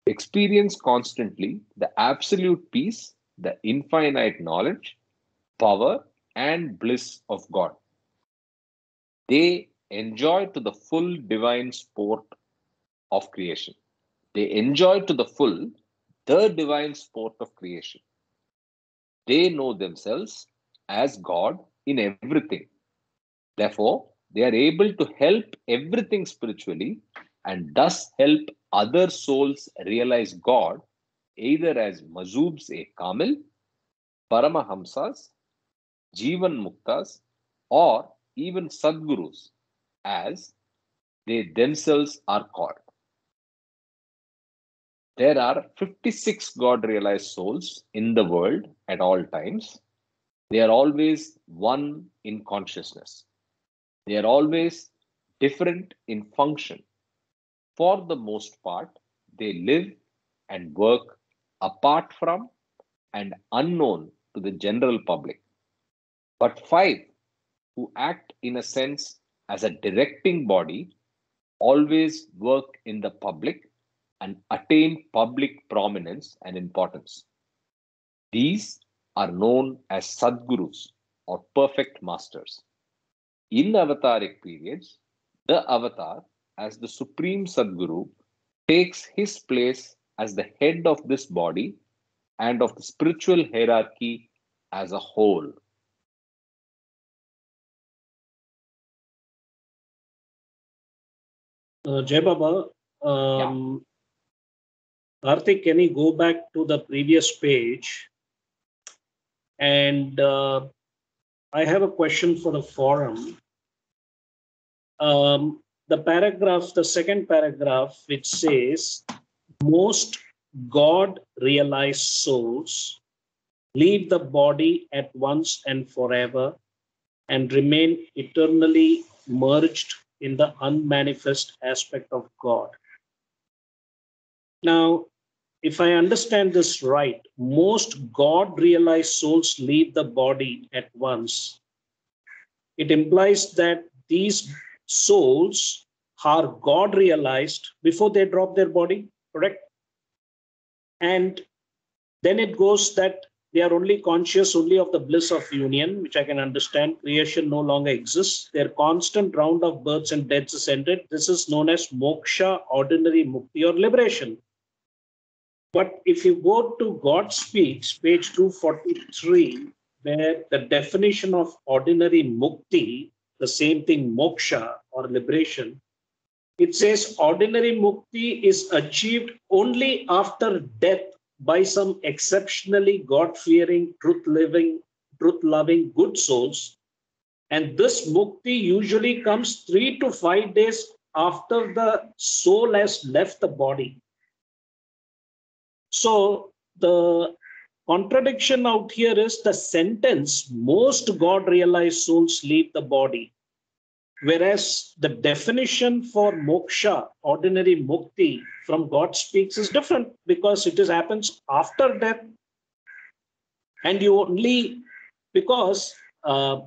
experience constantly the absolute peace, the infinite knowledge, power, and bliss of God. They enjoy to the full divine sport of creation. They enjoy to the full the divine sport of creation. They know themselves as God in everything. Therefore, they are able to help everything spiritually and thus help other souls realize God either as Mazubs e Kamil, Paramahamsas, Jivan Muktas, or even Sadgurus, as they themselves are called. There are 56 God realized souls in the world at all times. They are always one in consciousness. They are always different in function. For the most part, they live and work apart from and unknown to the general public. But five who act in a sense as a directing body always work in the public and attain public prominence and importance. These are known as Sadgurus or perfect masters. In avataric periods, the avatar, as the supreme Sadguru, takes his place as the head of this body and of the spiritual hierarchy as a whole. Jai Baba, Yeah. Karthik, can you go back to the previous page? And I have a question for the forum. The paragraph, the second paragraph, which says, most God realized souls leave the body at once and forever and remain eternally merged in the unmanifest aspect of God. Now, if I understand this right, most God realized souls leave the body at once. It implies that these souls are God realized before they drop their body, correct? And then it goes that they are only conscious only of the bliss of union, which I can understand. Creation no longer exists. Their constant round of births and deaths is ended. This is known as moksha, ordinary mukti, or liberation. But if you go to God Speaks, page 243, where the definition of ordinary mukti, the same thing, moksha or liberation, It says ordinary mukti is achieved only after death by some exceptionally God-fearing, truth-loving good souls. And this mukti usually comes 3 to 5 days after the soul has left the body. So the contradiction out here is the sentence, most God realized souls leave the body. Whereas the definition for moksha, ordinary mukti from God speaks is different because it happens after death. And you only, because, I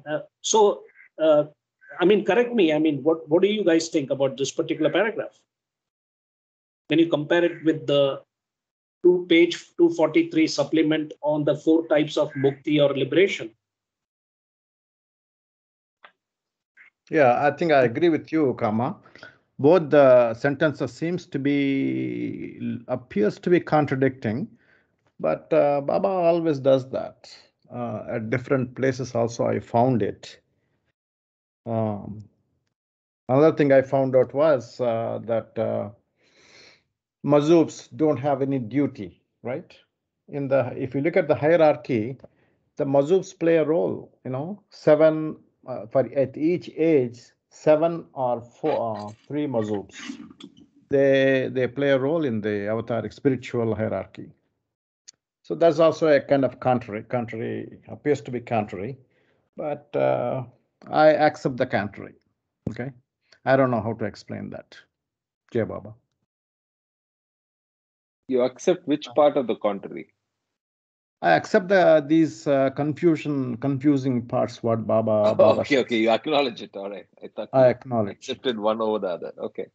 mean, correct me. I mean, what do you guys think about this particular paragraph? When you compare it with the page 243 supplement on the 4 types of mukti or liberation. Yeah, I think I agree with you, Kama. Both the sentences appears to be contradicting, but Baba always does that. At different places also I found it. Another thing I found out was that mazubs don't have any duty, right? If you look at the hierarchy, the mazubs play a role. 7 at each age, 7 or 3 mazubs. They play a role in the avataric spiritual hierarchy. So that's also a kind of contrary appears to be contrary, but I accept the contrary. Okay, I don't know how to explain that. Jai Baba. You accept which part of the contrary? I accept these confusing parts. What Baba Okay, says. okay, you acknowledge it. All right. I thought I you acknowledge. accepted one over the other. Okay.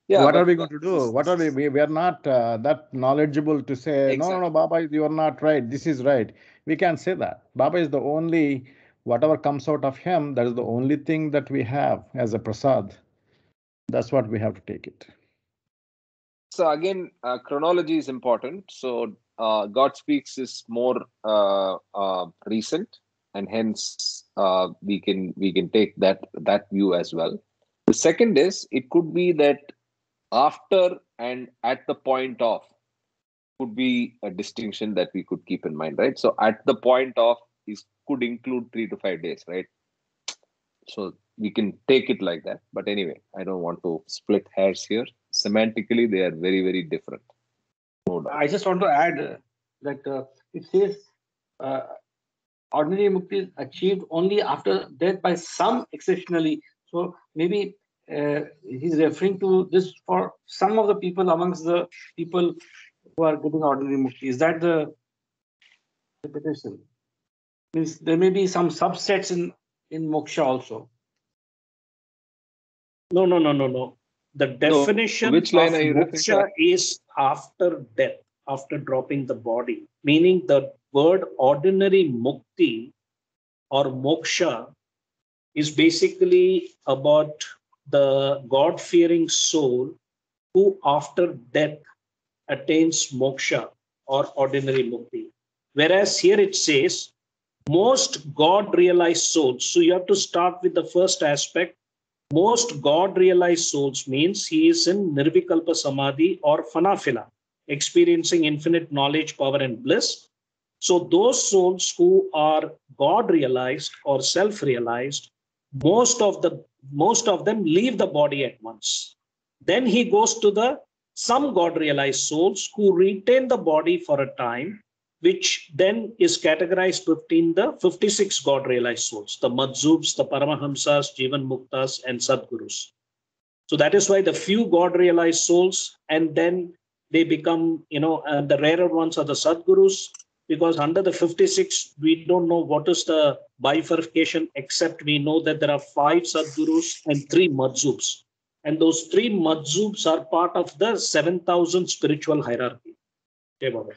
Yeah, what but are we going to do? What are we are not that knowledgeable to say, exactly. no, Baba, you are not right. This is right. We can't say that. Baba is the only, whatever comes out of him, that is the only thing that we have as a prasad. That's what we have to take it. So again, chronology is important. So God Speaks is more recent, and hence we can take that view as well. The second is it could be that after and at the point of could be a distinction that we could keep in mind, right? So at the point of is could include 3 to 5 days, right? So we can take it like that. But anyway, I don't want to split hairs here. Semantically, they are very, very different. No doubt. I just want to add that it says uh, ordinary mukti is achieved only after death by some exceptionally. So maybe he's referring to this for some of the people amongst the people who are getting ordinary mukti. Is that the repetition? Means there may be some subsets in moksha also. No. The definition which of line are you referring moksha to? is after death, after dropping the body. Meaning the word ordinary mukti or moksha is basically about the God-fearing soul who after death attains moksha or ordinary mukti. Whereas here it says most God-realized souls. So you have to start with the first aspect. Most God-realized souls means he is in Nirvikalpa Samadhi or Fanafila, experiencing infinite knowledge, power, and bliss. So those souls who are God-realized or self-realized, most of them leave the body at once. Then he goes to some God-realized souls who retain the body for a time, which then is categorized between the 56 God-realized souls, the Madzubs, the Paramahamsas, Jivan Muktas, and Sadgurus. So that is why the few God-realized souls, and then they become, the rarer ones are the Sadgurus, because under the 56, we don't know what is the bifurcation, except we know that there are 5 Sadgurus and 3 Madzubs. And those 3 Madzubs are part of the 7,000 spiritual hierarchy. Okay, Baba.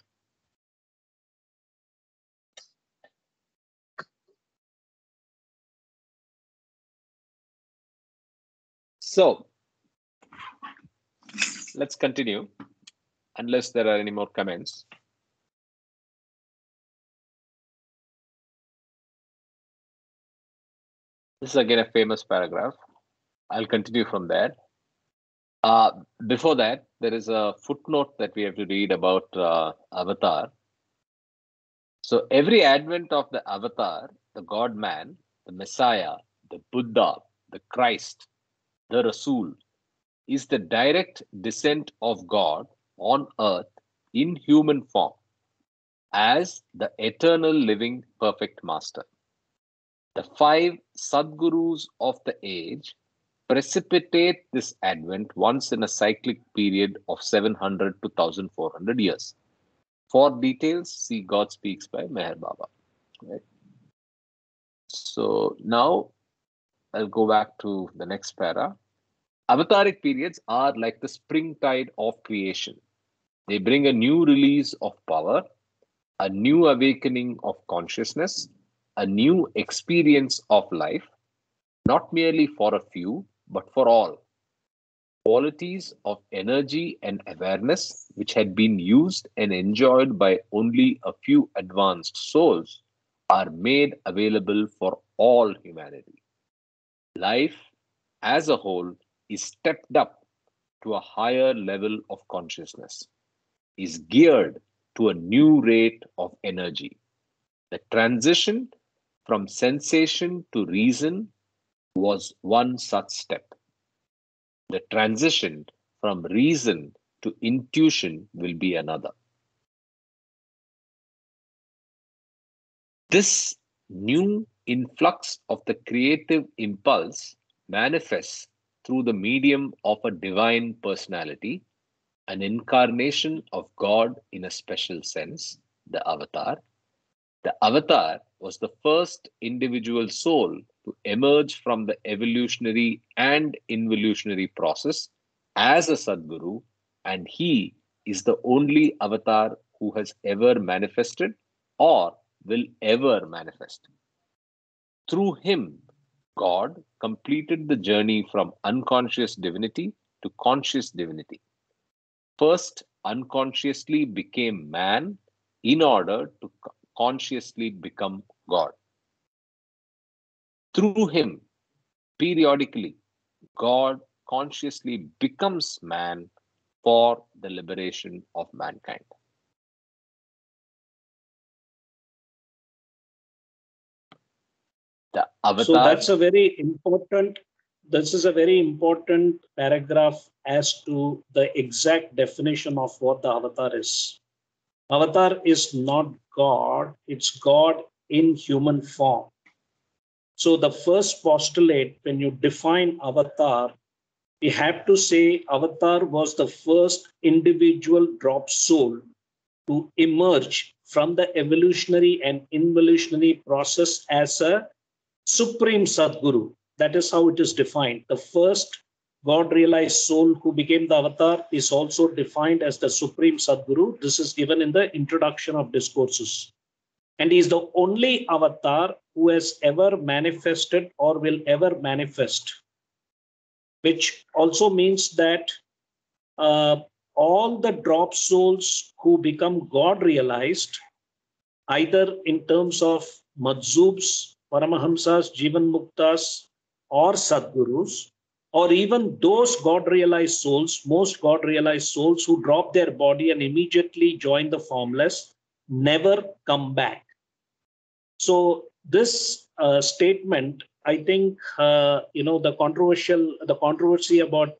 So let's continue, unless there are any more comments. This is again a famous paragraph. I'll continue from there. Before that, there is a footnote that we have to read about Avatar. So every advent of the Avatar, the God man, the Messiah, the Buddha, the Christ, the Rasul, is the direct descent of God on earth in human form as the eternal living perfect master. The five Sadgurus of the age precipitate this advent once in a cyclic period of 700 to 1400 years. For details, see God Speaks by Meher Baba. Right? So now I'll go back to the next para. Avataric periods are like the springtide of creation. They bring a new release of power, a new awakening of consciousness, a new experience of life, not merely for a few, but for all. Qualities of energy and awareness, which had been used and enjoyed by only a few advanced souls, are made available for all humanity. Life as a whole is stepped up to a higher level of consciousness, is geared to a new rate of energy. The transition from sensation to reason was one such step. The transition from reason to intuition will be another. This new influx of the creative impulse manifests through the medium of a divine personality, an incarnation of God in a special sense, the avatar. The avatar was the first individual soul to emerge from the evolutionary and involutionary process as a Sadguru, and he is the only avatar who has ever manifested or will ever manifest. Through him, God completed the journey from unconscious divinity to conscious divinity. First, unconsciously became man in order to consciously become God. Through him, periodically, God consciously becomes man for the liberation of mankind. The So avatar. that's a very important, this is a very important paragraph as to the exact definition of what the avatar is. Avatar is not God, it's God in human form. So the first postulate, when you define avatar, we have to say avatar was the first individual drop soul to emerge from the evolutionary and involutionary process as a supreme Sadguru. That is how it is defined. The first God realized soul who became the avatar is also defined as the supreme Sadguru. This is given in the introduction of Discourses. And he is the only avatar who has ever manifested or will ever manifest, which also means that all the drop souls who become God realized, either in terms of Madzubs, Paramahamsas, Jivan Muktas, or Sadgurus, or even those God realized souls, most God realized souls who drop their body and immediately join the formless, never come back. So this statement, I think, the controversy about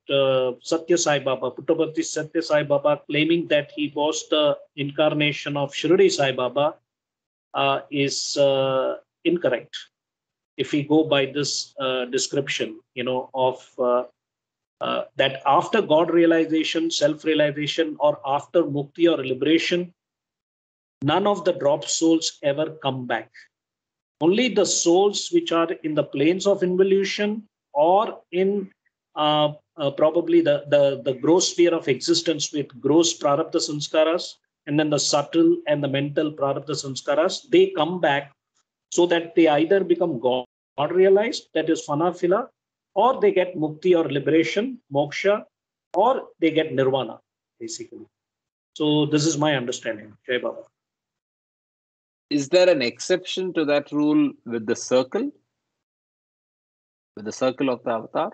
Satya Sai Baba, Puttaparthi Satya Sai Baba, claiming that he was the incarnation of Shirdi Sai Baba, is incorrect. If we go by this description, of that after God realization, self-realization, or after mukti or liberation, none of the drop souls ever come back. Only the souls which are in the planes of involution or in probably the gross sphere of existence with gross prarabdha sanskaras, and then the subtle and the mental prarabdha sanskaras, they come back so that they either become God realized, that is fanafila, or they get mukti or liberation, moksha, or they get nirvana, basically. So this is my understanding. Jai Baba. Is there an exception to that rule with the circle? With the circle of the avatar?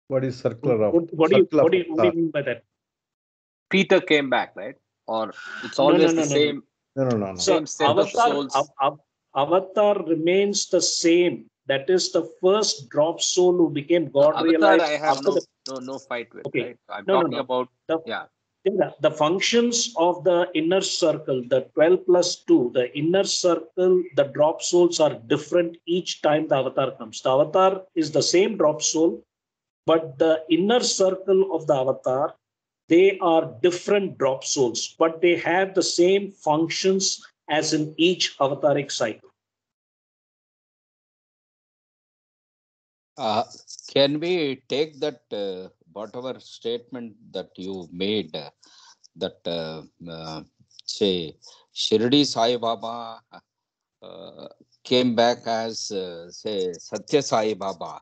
What is circular of What do you circle of avatar? mean by that? Peter came back, right? Or it's No, always no, the no, no, no. same No. So same set of souls. Avatar remains the same. That is the first drop soul who became No, God Avatar, realized I have after the. no fight with, Okay. right? I'm No, no, talking no. about The, yeah. the functions of the inner circle, the 12 plus 2, the inner circle, the drop souls are different each time the avatar comes. The avatar is the same drop soul, but the inner circle of the avatar, they are different drop souls, but they have the same functions as in each avataric cycle. Can we take that whatever statement that you made, that say Shirdi Sai Baba came back as say Satya Sai Baba?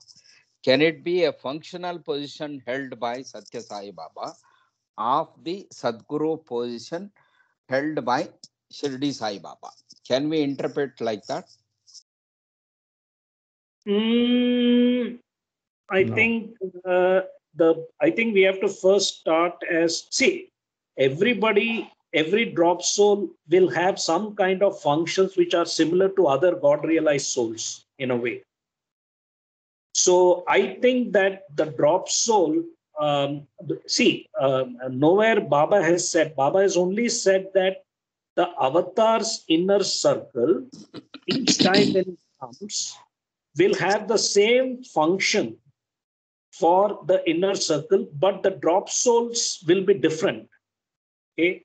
Can it be a functional position held by Satya Sai Baba of the Sadguru position held by Shirdi Sai Baba? Can we interpret like that? I think I think we have to first start as, see, every drop soul will have some kind of functions which are similar to other God realized souls in a way. So I think that the drop soul, nowhere Baba has only said that the avatar's inner circle, each time when it comes, will have the same function for the inner circle, but the drop souls will be different. Okay,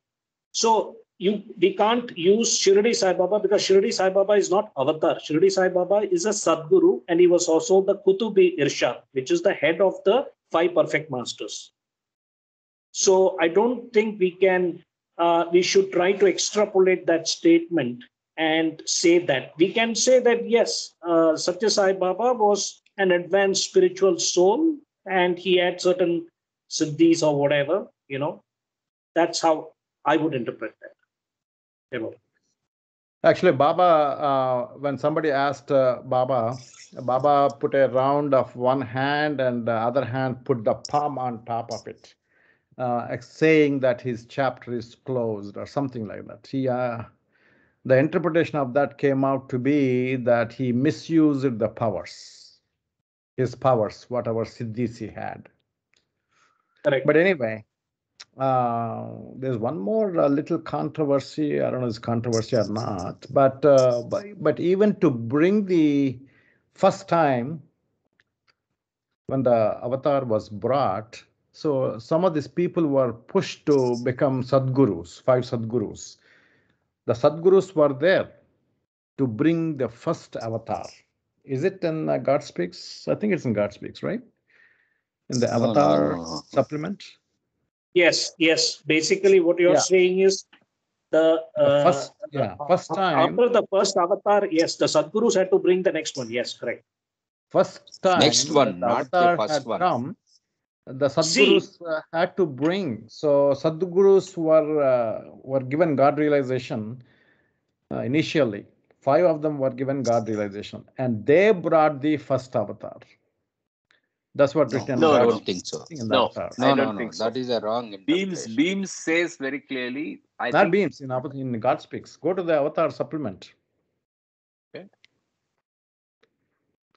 so we can't use Shirdi Sai Baba because Shirdi Sai Baba is not avatar. Shirdi Sai Baba is a Sadguru, and he was also the Kutubi Irshad, which is the head of the 5 perfect masters. So I don't think we should try to extrapolate that statement and say that. We can say that yes, Satya Sai Baba was an advanced spiritual soul and he had certain siddhis or whatever, That's how I would interpret that. Actually, Baba, when somebody asked Baba, Baba put a round of one hand and the other hand put the palm on top of it, saying that his chapter is closed or something like that. The interpretation of that came out to be that he misused the powers, his powers, whatever siddhis he had. Correct. But anyway, there's one more little controversy. I don't know if it's controversy or not, but even to bring the first time when the avatar was brought, so some of these people were pushed to become Sadgurus, 5 Sadgurus. The Sadgurus were there to bring the first avatar. Is it in God Speaks? I think it's in God Speaks, right? In the Avatar supplement? Yes. Basically, what you're saying is the first time. After the first avatar, yes, the Sadgurus had to bring the next one. Yes, correct. First time. Next one, not the first one. Come, the Sadgurus had to bring. So Sadgurus were given God realization initially. 5 of them were given God realization, and they brought the first avatar. That's what written. No, I don't think so. No, I don't think so. That is a wrong interpretation. Beams says very clearly. Not Beams, in God Speaks. Go to the Avatar supplement. Okay.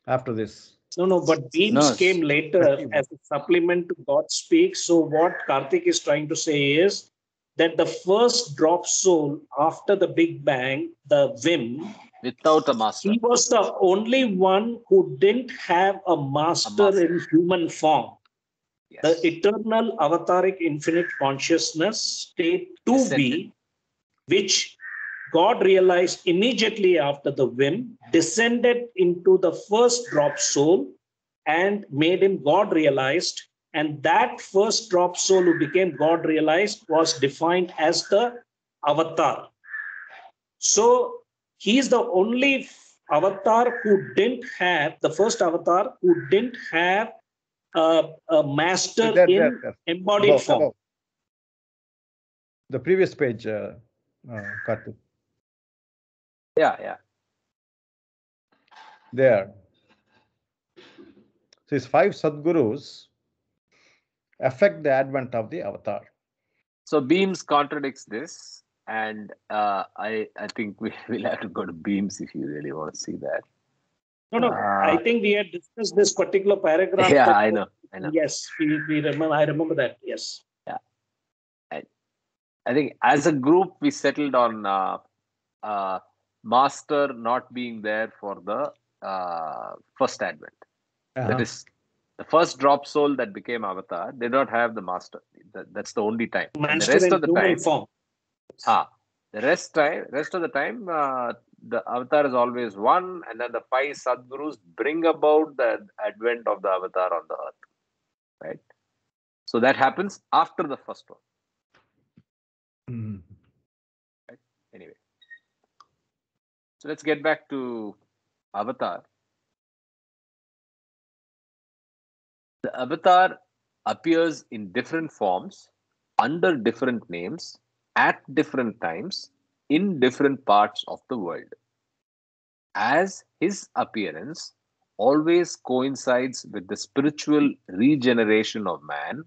After this. No, but Beams came later as a supplement to God Speaks. So what Karthik is trying to say is that the first drop soul after the Big Bang, the Vim, without a master, he was the only one who didn't have a master in human form. Yes. The eternal avataric infinite consciousness, state 2B, which God realized immediately after the Vim, descended into the first drop soul and made him God realized. And that first drop soul who became God realized was defined as the avatar. So he's the only avatar who didn't have, the first avatar who didn't have a master in embodied form. The previous page, Karthik. Yeah. There. So it's 5 Sadgurus affect the advent of the avatar. So Beams contradicts this, and I think we will have to go to Beams if you really want to see that. No. I think we had discussed this particular paragraph. Yeah, I know. Yes, we remember. I remember that. Yes. Yeah, I think as a group we settled on Master not being there for the first advent. That is, the first drop soul that became Avatar did not have the Master. That's the only time. And the Master rest in of the human time, form. the rest of the time, the Avatar is always one, and then the 5 Sadgurus bring about the advent of the Avatar on the earth. Right. So that happens after the first one. Right? Anyway. So let's get back to Avatar. The Avatar appears in different forms, under different names, at different times, in different parts of the world. As his appearance always coincides with the spiritual regeneration of man,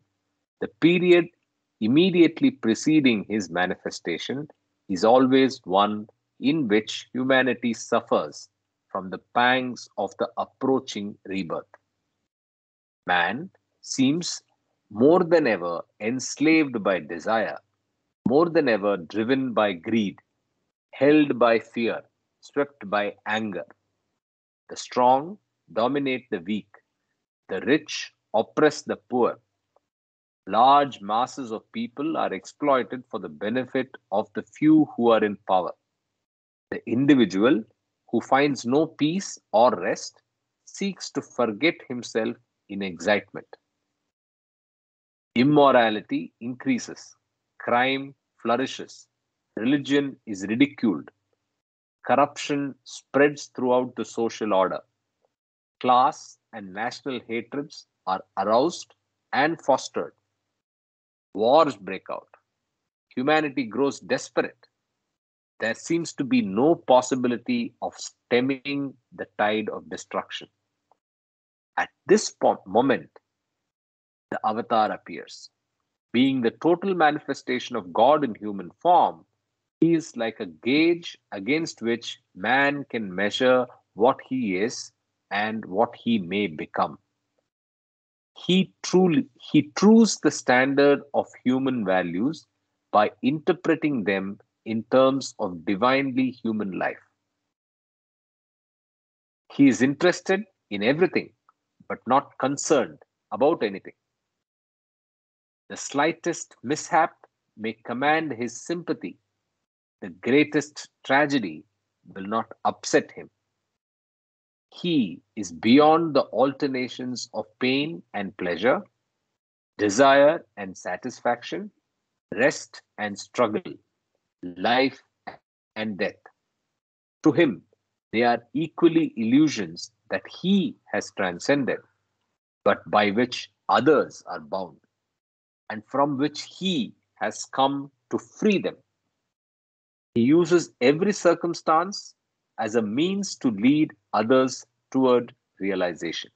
the period immediately preceding his manifestation is always one in which humanity suffers from the pangs of the approaching rebirth. Man seems more than ever enslaved by desire, more than ever driven by greed, held by fear, swept by anger. The strong dominate the weak, the rich oppress the poor. Large masses of people are exploited for the benefit of the few who are in power. The individual who finds no peace or rest seeks to forget himself in excitement. Immorality increases, crime flourishes, religion is ridiculed, corruption spreads throughout the social order, class and national hatreds are aroused and fostered, wars break out, humanity grows desperate. There seems to be no possibility of stemming the tide of destruction. At this moment, the Avatar appears. Being the total manifestation of God in human form, he is like a gauge against which man can measure what he is and what he may become. He trues the standard of human values by interpreting them in terms of divinely human life. He is interested in everything, but not concerned about anything. The slightest mishap may command his sympathy. The greatest tragedy will not upset him. He is beyond the alternations of pain and pleasure, desire and satisfaction, rest and struggle, life and death. To him, they are equally illusions that he has transcended, but by which others are bound, and from which he has come to free them. He uses every circumstance as a means to lead others toward realization.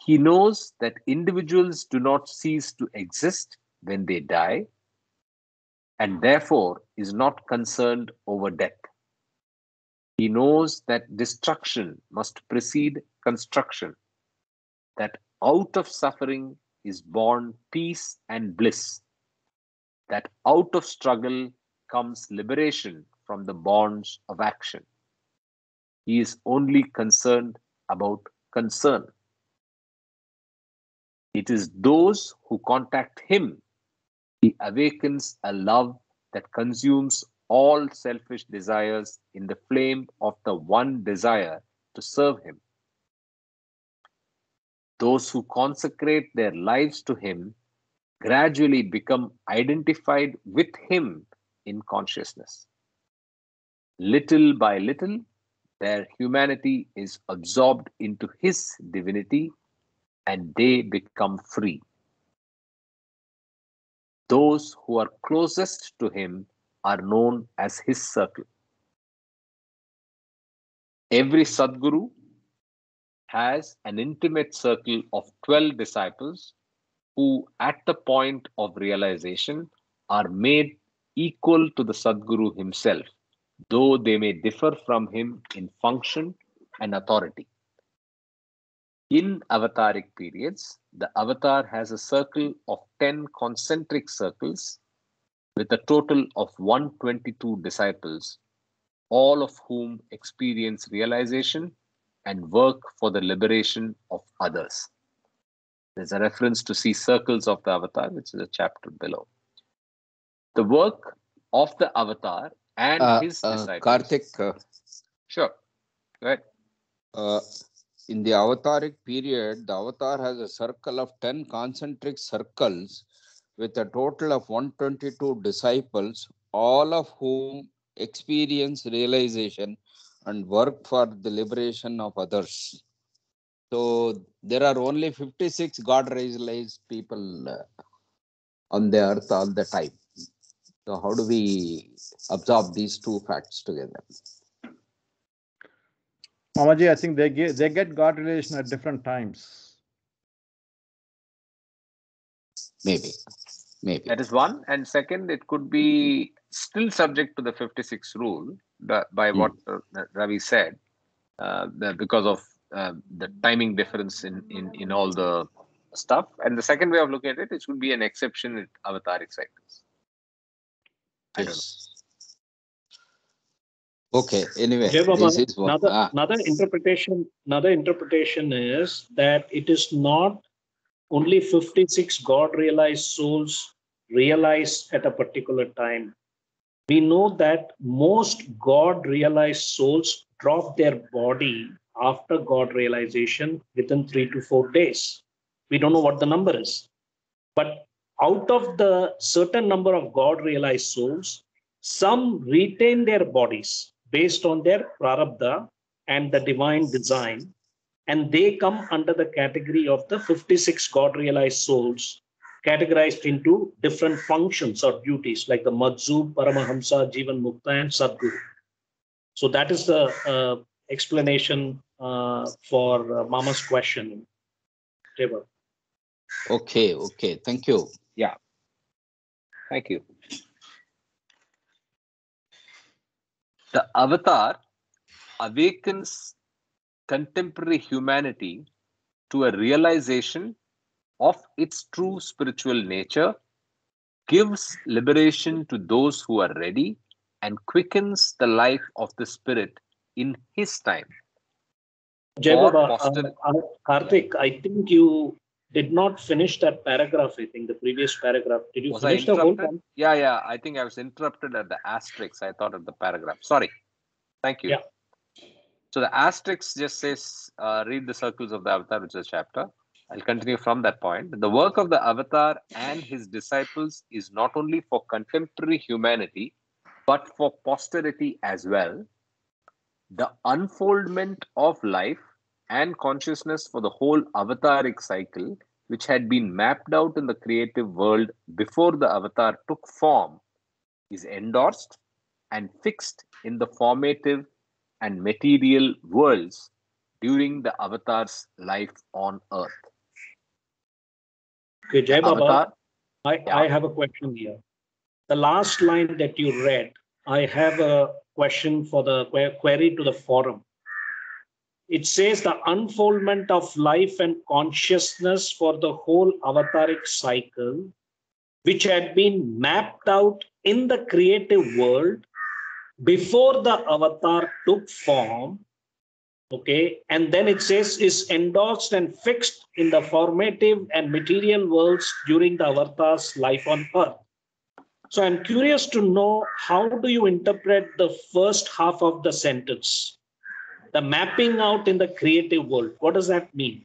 He knows that individuals do not cease to exist when they die, and therefore is not concerned over death. He knows that destruction must precede construction, that out of suffering is born peace and bliss, that out of struggle comes liberation from the bonds of action. He is only concerned about concern. It is those who contact him. He awakens a love that consumes all selfish desires in the flame of the one desire to serve him. Those who consecrate their lives to him gradually become identified with him in consciousness. Little by little, their humanity is absorbed into his divinity and they become free. Those who are closest to him are known as his circle. Every Sadguru has an intimate circle of 12 disciples who, at the point of realization, are made equal to the Sadguru himself, though they may differ from him in function and authority. In avataric periods, the avatar has a circle of 10 concentric circles with a total of 122 disciples, all of whom experience realization and work for the liberation of others. There's a reference to see circles of the avatar, which is a chapter below. The work of the avatar and his disciples. Karthik, Sure. Go ahead. In the avataric period, the avatar has a circle of 10 concentric circles with a total of 122 disciples, all of whom experience realization and work for the liberation of others. So there are only 56 God realized people on the earth all the time. So how do we absorb these two facts together? Mamaji, I think they get God relation at different times. Maybe. That is one. And second, it could be still subject to the 56 rule by what Ravi said, because of the timing difference in all the stuff. And the second way of looking at it, it should be an exception in avataric cycles. I don't know. Okay, anyway, Jai Baba, this is one. Another interpretation is that it is not only 56 God realized souls realized at a particular time. We know that most God realized souls drop their body after God realization within 3 to 4 days. We don't know what the number is. But out of the certain number of God realized souls, some retain their bodies based on their prarabdha and the divine design, and they come under the category of the 56 God realized souls, categorized into different functions or duties like the Madhub, Paramahamsa, Jivan Mukta, and Sadguru. So that is the explanation for Mama's question. Deva. Okay, thank you. Yeah. Thank you. The avatar awakens contemporary humanity to a realization of its true spiritual nature, gives liberation to those who are ready, and quickens the life of the spirit in his time. Jai Baba, Karthik, I think you did not finish that paragraph. I think the previous paragraph. Did you finish the whole paragraph? Yeah. I think I was interrupted at the asterisk. I thought at the paragraph. Sorry. Thank you. Yeah. So the asterisk just says, read the circles of the avatar, which is a chapter. I'll continue from that point. The work of the avatar and his disciples is not only for contemporary humanity, but for posterity as well. The unfoldment of life and consciousness for the whole avataric cycle, which had been mapped out in the creative world before the avatar took form, is endorsed and fixed in the formative and material worlds during the avatar's life on earth. Okay, Jai Baba, I have a question here. The last line that you read, I have a question for the query to the forum. It says the unfoldment of life and consciousness for the whole avataric cycle, which had been mapped out in the creative world before the avatar took form. Okay, and then it says is endorsed and fixed in the formative and material worlds during the avatar's life on earth. So I'm curious to know, how do you interpret the first half of the sentence? The mapping out in the creative world. What does that mean?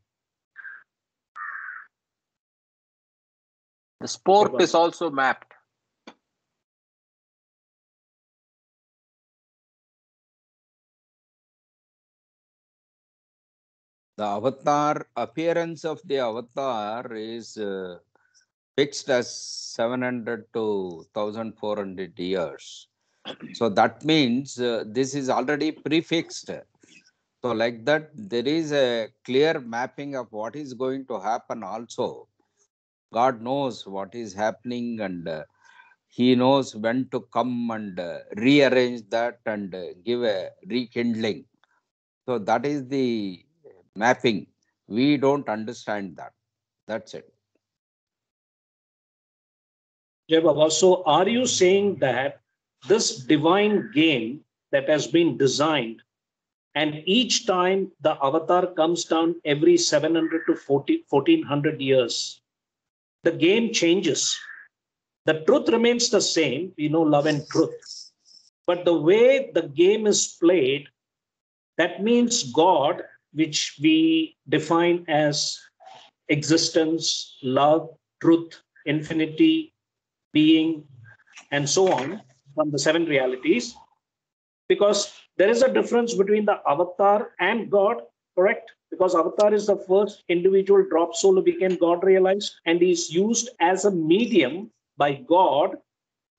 The sport is also mapped. The avatar, appearance of the avatar is fixed as 700 to 1400 years. So that means this is already prefixed. So like that, there is a clear mapping of what is going to happen also. God knows what is happening, and he knows when to come and rearrange that and give a rekindling. So that is the mapping. We don't understand that. That's it. Jai Baba, so are you saying that this divine game that has been designed, and each time the avatar comes down every 700 to 1400 years, the game changes? The truth remains the same. We know love and truth. But the way the game is played, that means God, which we define as existence, love, truth, infinity, being, and so on from the seven realities, because there is a difference between the avatar and God, correct? Because avatar is the first individual drop soul who became God realized, and is used as a medium by God,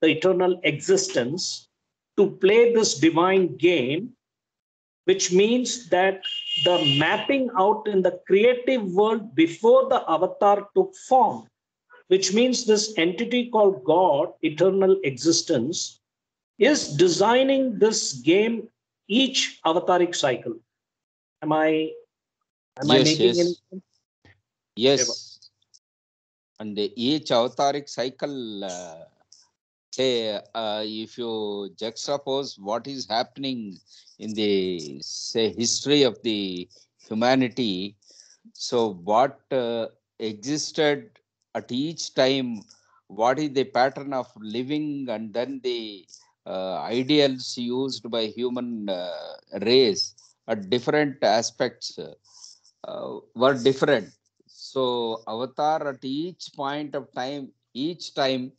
the eternal existence, to play this divine game, which means that the mapping out in the creative world before the avatar took form, which means this entity called God, eternal existence, is designing this game each avataric cycle. Am I Yes, making any yes, sense? yes. And each avataric cycle, say, if you juxtapose what is happening in the, say, history of the humanity, so what existed at each time, what is the pattern of living, and then the ideals used by human race at different aspects were different. So avatar at each point of time, each time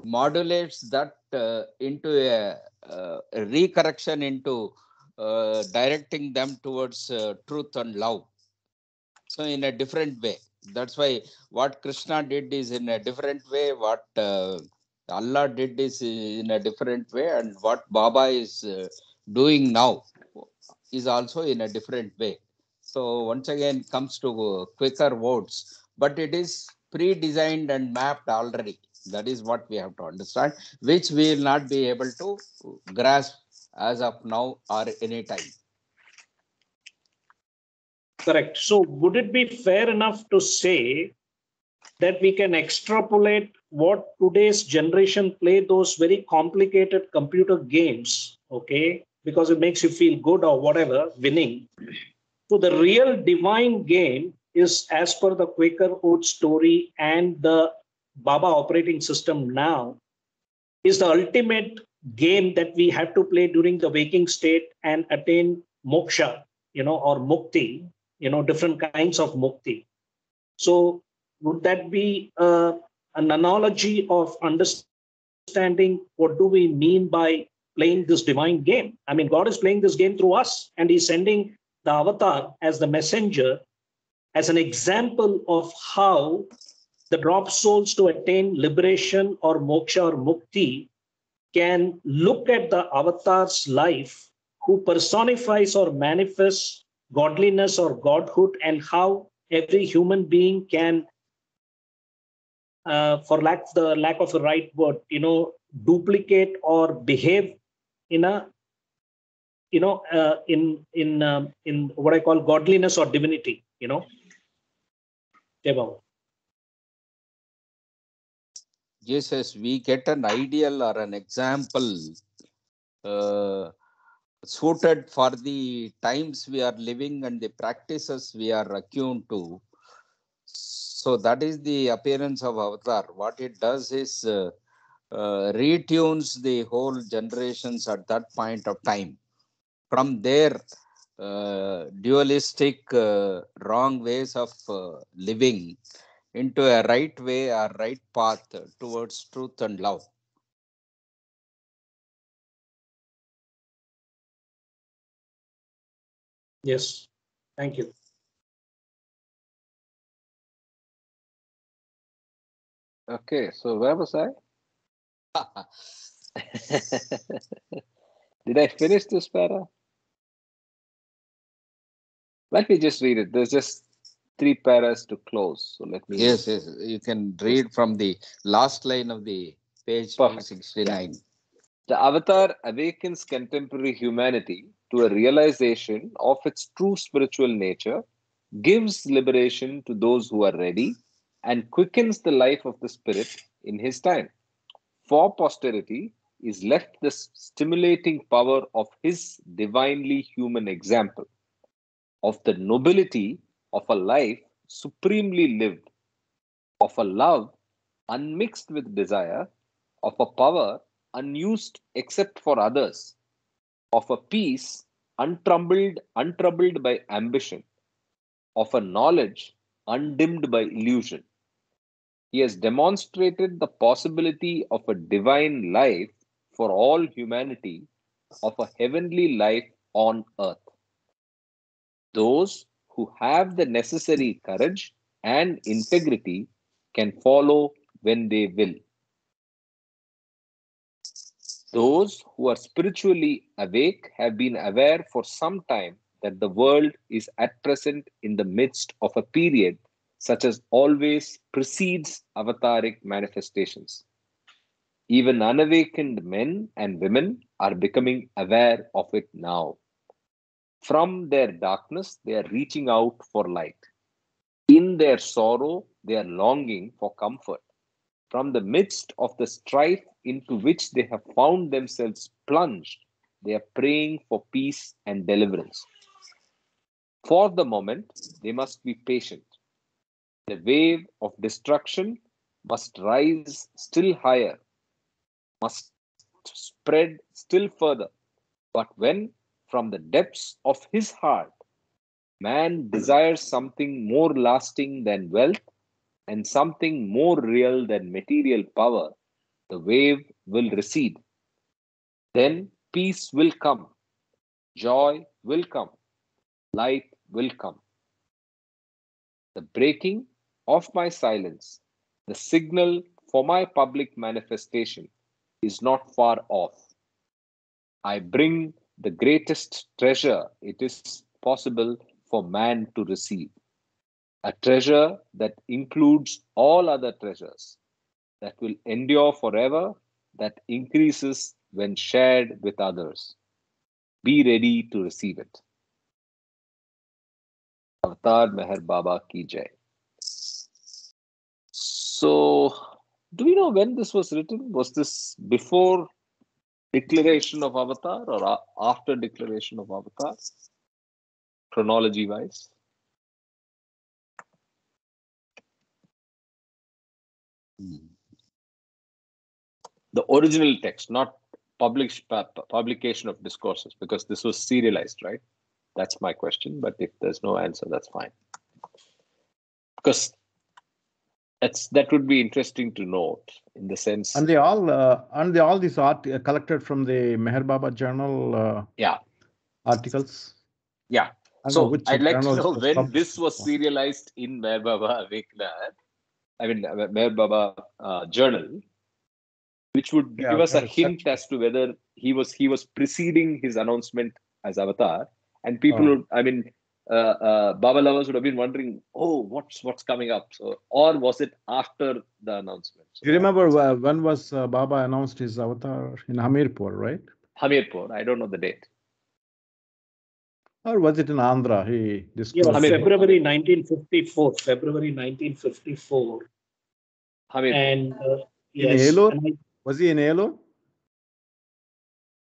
modulates that into a recorrection into directing them towards truth and love. So in a different way. That's why what Krishna did is in a different way, what Allah did is in a different way, and what Baba is doing now is also in a different way. So once again comes to quicker words, but it is pre-designed and mapped already. That is what we have to understand, which we will not be able to grasp as of now or any time. Correct. So would it be fair enough to say that we can extrapolate what today's generation play, those very complicated computer games, okay, because it makes you feel good or whatever, winning? So the real divine game is, as per the Quaker Oat story and the Baba operating system now, is the ultimate game that we have to play during the waking state and attain moksha, or mukti, different kinds of mukti. So would that be an analogy of understanding what do we mean by playing this divine game? I mean, God is playing this game through us, and he's sending the avatar as the messenger, as an example of how the drop souls to attain liberation or moksha or mukti can look at the avatar's life, who personifies or manifests godliness or godhood, and how every human being can, for lack of a right word, duplicate or behave in a, in what I call godliness or divinity. Devav. Yes, yes, we get an ideal or an example uh, suited for the times we are living and the practices we are attuned to. So that is the appearance of avatar. What it does is retunes the whole generations at that point of time. From their dualistic, wrong ways of living into a right way or right path towards truth and love. Yes. Thank you. Okay, so where was I? Did I finish this para? Let me just read it. There's just 3 paras to close. So let me. Yes, yes. You can read from the last line of the page Perfect. 269. The avatar awakens contemporary humanity to a realization of its true spiritual nature, gives liberation to those who are ready, and quickens the life of the spirit in his time. For posterity is left the stimulating power of his divinely human example, of the nobility of a life supremely lived, of a love unmixed with desire, of a power unused except for others, of a peace untroubled by ambition, of a knowledge undimmed by illusion. He has demonstrated the possibility of a divine life for all humanity, of a heavenly life on earth. Those who have the necessary courage and integrity can follow when they will. Those who are spiritually awake have been aware for some time that the world is at present in the midst of a period such as always precedes avataric manifestations. Even unawakened men and women are becoming aware of it now. From their darkness, they are reaching out for light. In their sorrow, they are longing for comfort. From the midst of the strife into which they have found themselves plunged, they are praying for peace and deliverance. For the moment, they must be patient. The wave of destruction must rise still higher, must spread still further. But when, from the depths of his heart, man desires something more lasting than wealth and something more real than material power, the wave will recede. Then peace will come, joy will come, light will come. The breaking of my silence, the signal for my public manifestation, is not far off. I bring the greatest treasure it is possible for man to receive, a treasure that includes all other treasures, that will endure forever, that increases when shared with others. Be ready to receive it. Avatar Meher Baba Ki Jai. So, do we know when this was written? Was this before declaration of Avatar or after declaration of Avatar? Chronology wise? The original text, not publication of discourses, because this was serialized, right? That's my question. But if there's no answer, that's fine. Because that would be interesting to note in the sense. And they all these art collected from the Meher Baba journal. Yeah. Articles. Yeah. So I'd like to know when this was serialized in Meher Baba Avekna. I mean, Meher Baba journal, which would give us a hint as to whether he was preceding his announcement as Avatar, and people would, I mean, Baba lovers would have been wondering, oh, what's coming up? So, or was it after the announcement? So do you remember when was Baba announced his Avatar in Hamirpur, right? Hamirpur. I don't know the date. Or was it in Andhra? He disclosed. Yeah, February 1954. February 1954. Hamirpur. And yes. In Elur? Was he in Elur?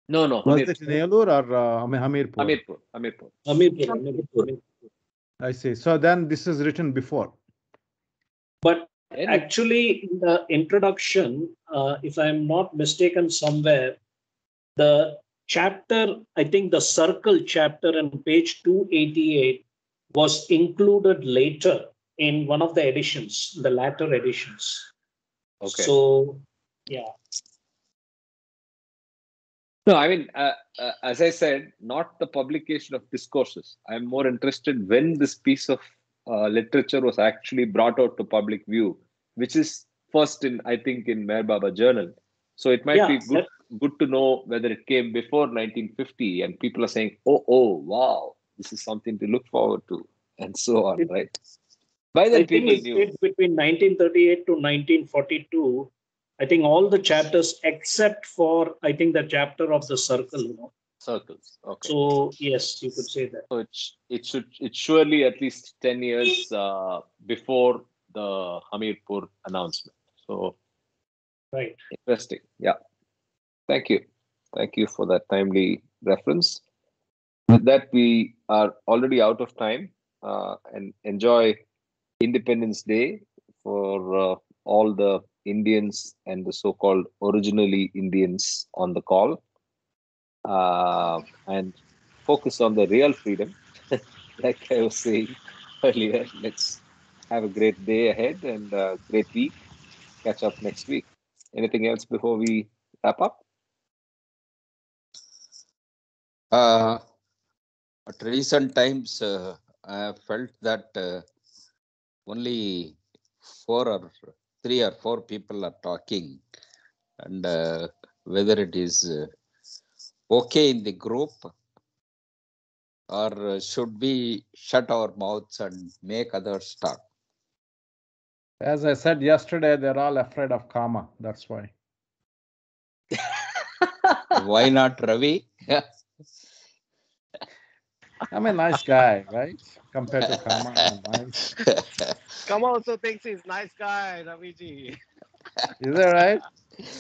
No. Was it in Elur or Hamirpur? Hamirpur. I see. So then this is written before. But actually, in the introduction, if I'm not mistaken, somewhere, the chapter, I think the circle chapter on page 288 was included later in one of the editions, the latter editions. Okay. So, yeah. No, I mean, as I said, not the publication of discourses. I'm more interested when this piece of literature was actually brought out to public view, which is first in, I think, in Meher Baba Journal. So it might be good to know whether it came before 1950 and people are saying, oh, wow, this is something to look forward to, and so on, It- right? By I then, think people it knew. states between 1938 to 1942. I think all the chapters except for, I think, the chapter of the circle. Circles. Okay. So yes, you could say that. So it's surely at least 10 years before the Hamirpur announcement. So Right. interesting. Yeah. Thank you. Thank you for that timely reference. With that, we are already out of time, and enjoy Independence Day for all the Indians and the so-called originally Indians on the call, and focus on the real freedom. Like I was saying earlier, let's have a great day ahead and a great week. Catch up next week. Anything else before we wrap up? At recent times, I have felt that only 3 or 4 people are talking, and whether it is okay in the group, or should we shut our mouths and make others talk? As I said yesterday, they're all afraid of karma. That's why. Why not, Ravi? I'm a nice guy, right? Compared to karma, I'm nice. Kama also thinks he's nice guy, Raviji. Is that right?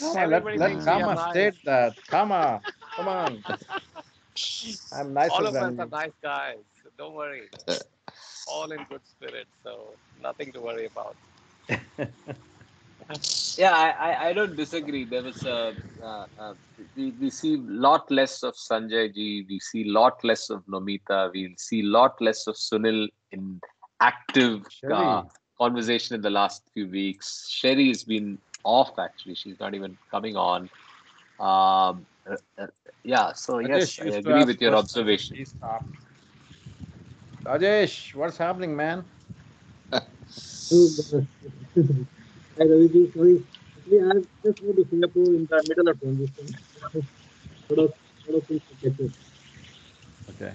Karma, Everybody let thinks we are karma nice. state that. Karma, come on. I'm nicer All of than us are you. nice guys. Don't worry. All in good spirit, so nothing to worry about. Yeah, I don't disagree. There was we see lot less of Sanjay ji. We see lot less of Nomita. We'll see lot less of Sunil in active Sherry. conversation in the last few weeks. Sherry has been off actually. She's not even coming on. Yeah, so yes, Rajesh I used to agree ask with your questions, but observation. he stopped. Rajesh, what's happening, man? Hi, Raviji. Sorry. Actually, I just moved to Singapore in the middle of transition. Lot of things to catch up. Okay.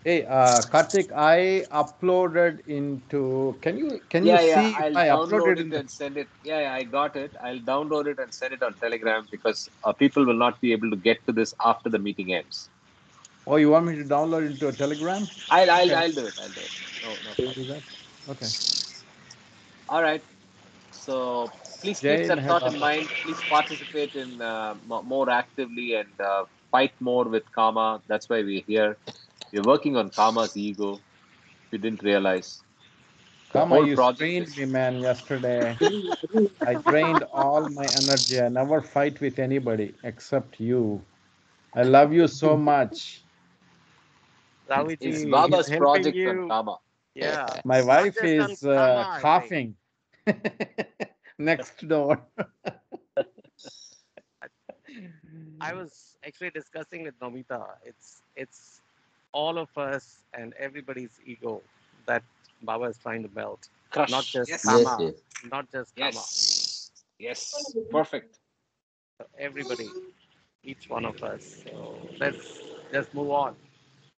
Hey, Karthik, I uploaded into. Can you Yeah, see if I'll I download uploaded in it the? and send it. Yeah, I got it. I'll download it and send it on Telegram because people will not be able to get to this after the meeting ends. Oh, you want me to download into a Telegram? I'll Okay. do it. I'll do it. No Can you problem. do that? Okay. All right. So please keep Jai that Meher thought in Baba. mind. Please participate in more actively and fight more with karma. That's why we're here. We're working on karma's ego. If you didn't realize, the Karma, whole you project strained is. me, man, yesterday. I drained all my energy. I never fight with anybody except you. I love you so much. It's Raviji, Baba's he's helping project on you. karma. Yeah. My Not wife just on is Kama, I think. coughing next door. I was actually discussing with Nomita. It's all of us and everybody's ego that Baba is trying to melt. Crush. Not just Yes. Kama. Yes. Not just Kama. Yes. Yes. Perfect. Everybody, each one of us. So let's just move on.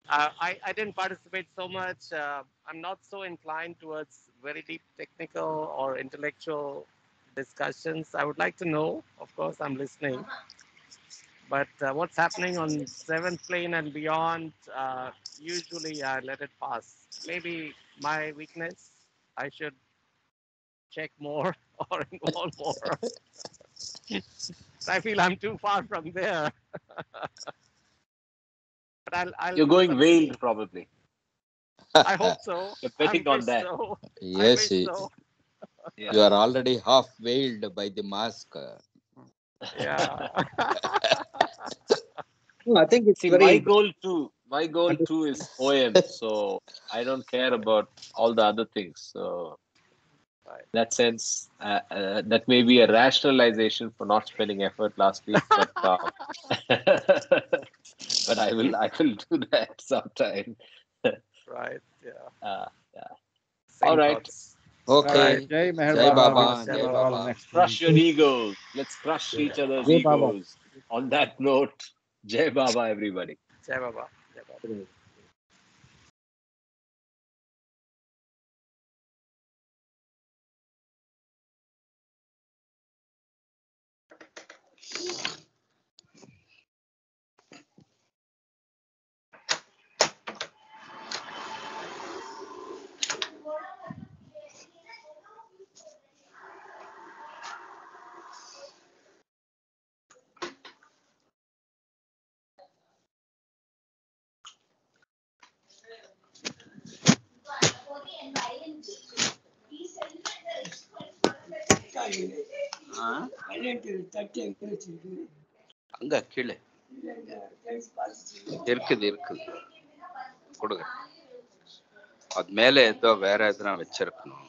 I didn't participate so much. I'm not so inclined towards very deep technical or intellectual discussions. I would like to know, of course, I'm listening. But what's happening on seventh plane and beyond, usually I let it pass. Maybe my weakness, I should check more or involve more. I feel I'm too far from there. But I'll You're do going some veiled reading. probably. I hope so. You're I betting on wish that. so. I Yes, wish so. Yeah. you are already half veiled by the mask. Yeah. No, I think it's See, very my goal too is OM. So I don't care about all the other things. So Right. in that sense, that may be a rationalization for not spending effort last week, but but I will do that sometime. Right. Yeah. Yeah. Same All right. thoughts. All right. Okay. Jai Meher Jai Baba. We'll Baba, see Jai you Jai all Baba. Baba. next Crush week. your egos. Let's crush each other's Jai Baba. egos. On that note, Jai Baba, everybody. Jai Baba. அங்க கீழே இருக்குது கொடுங்க. அது மேல ஏதோ வேற எதுனா வச்சிருக்கணும்.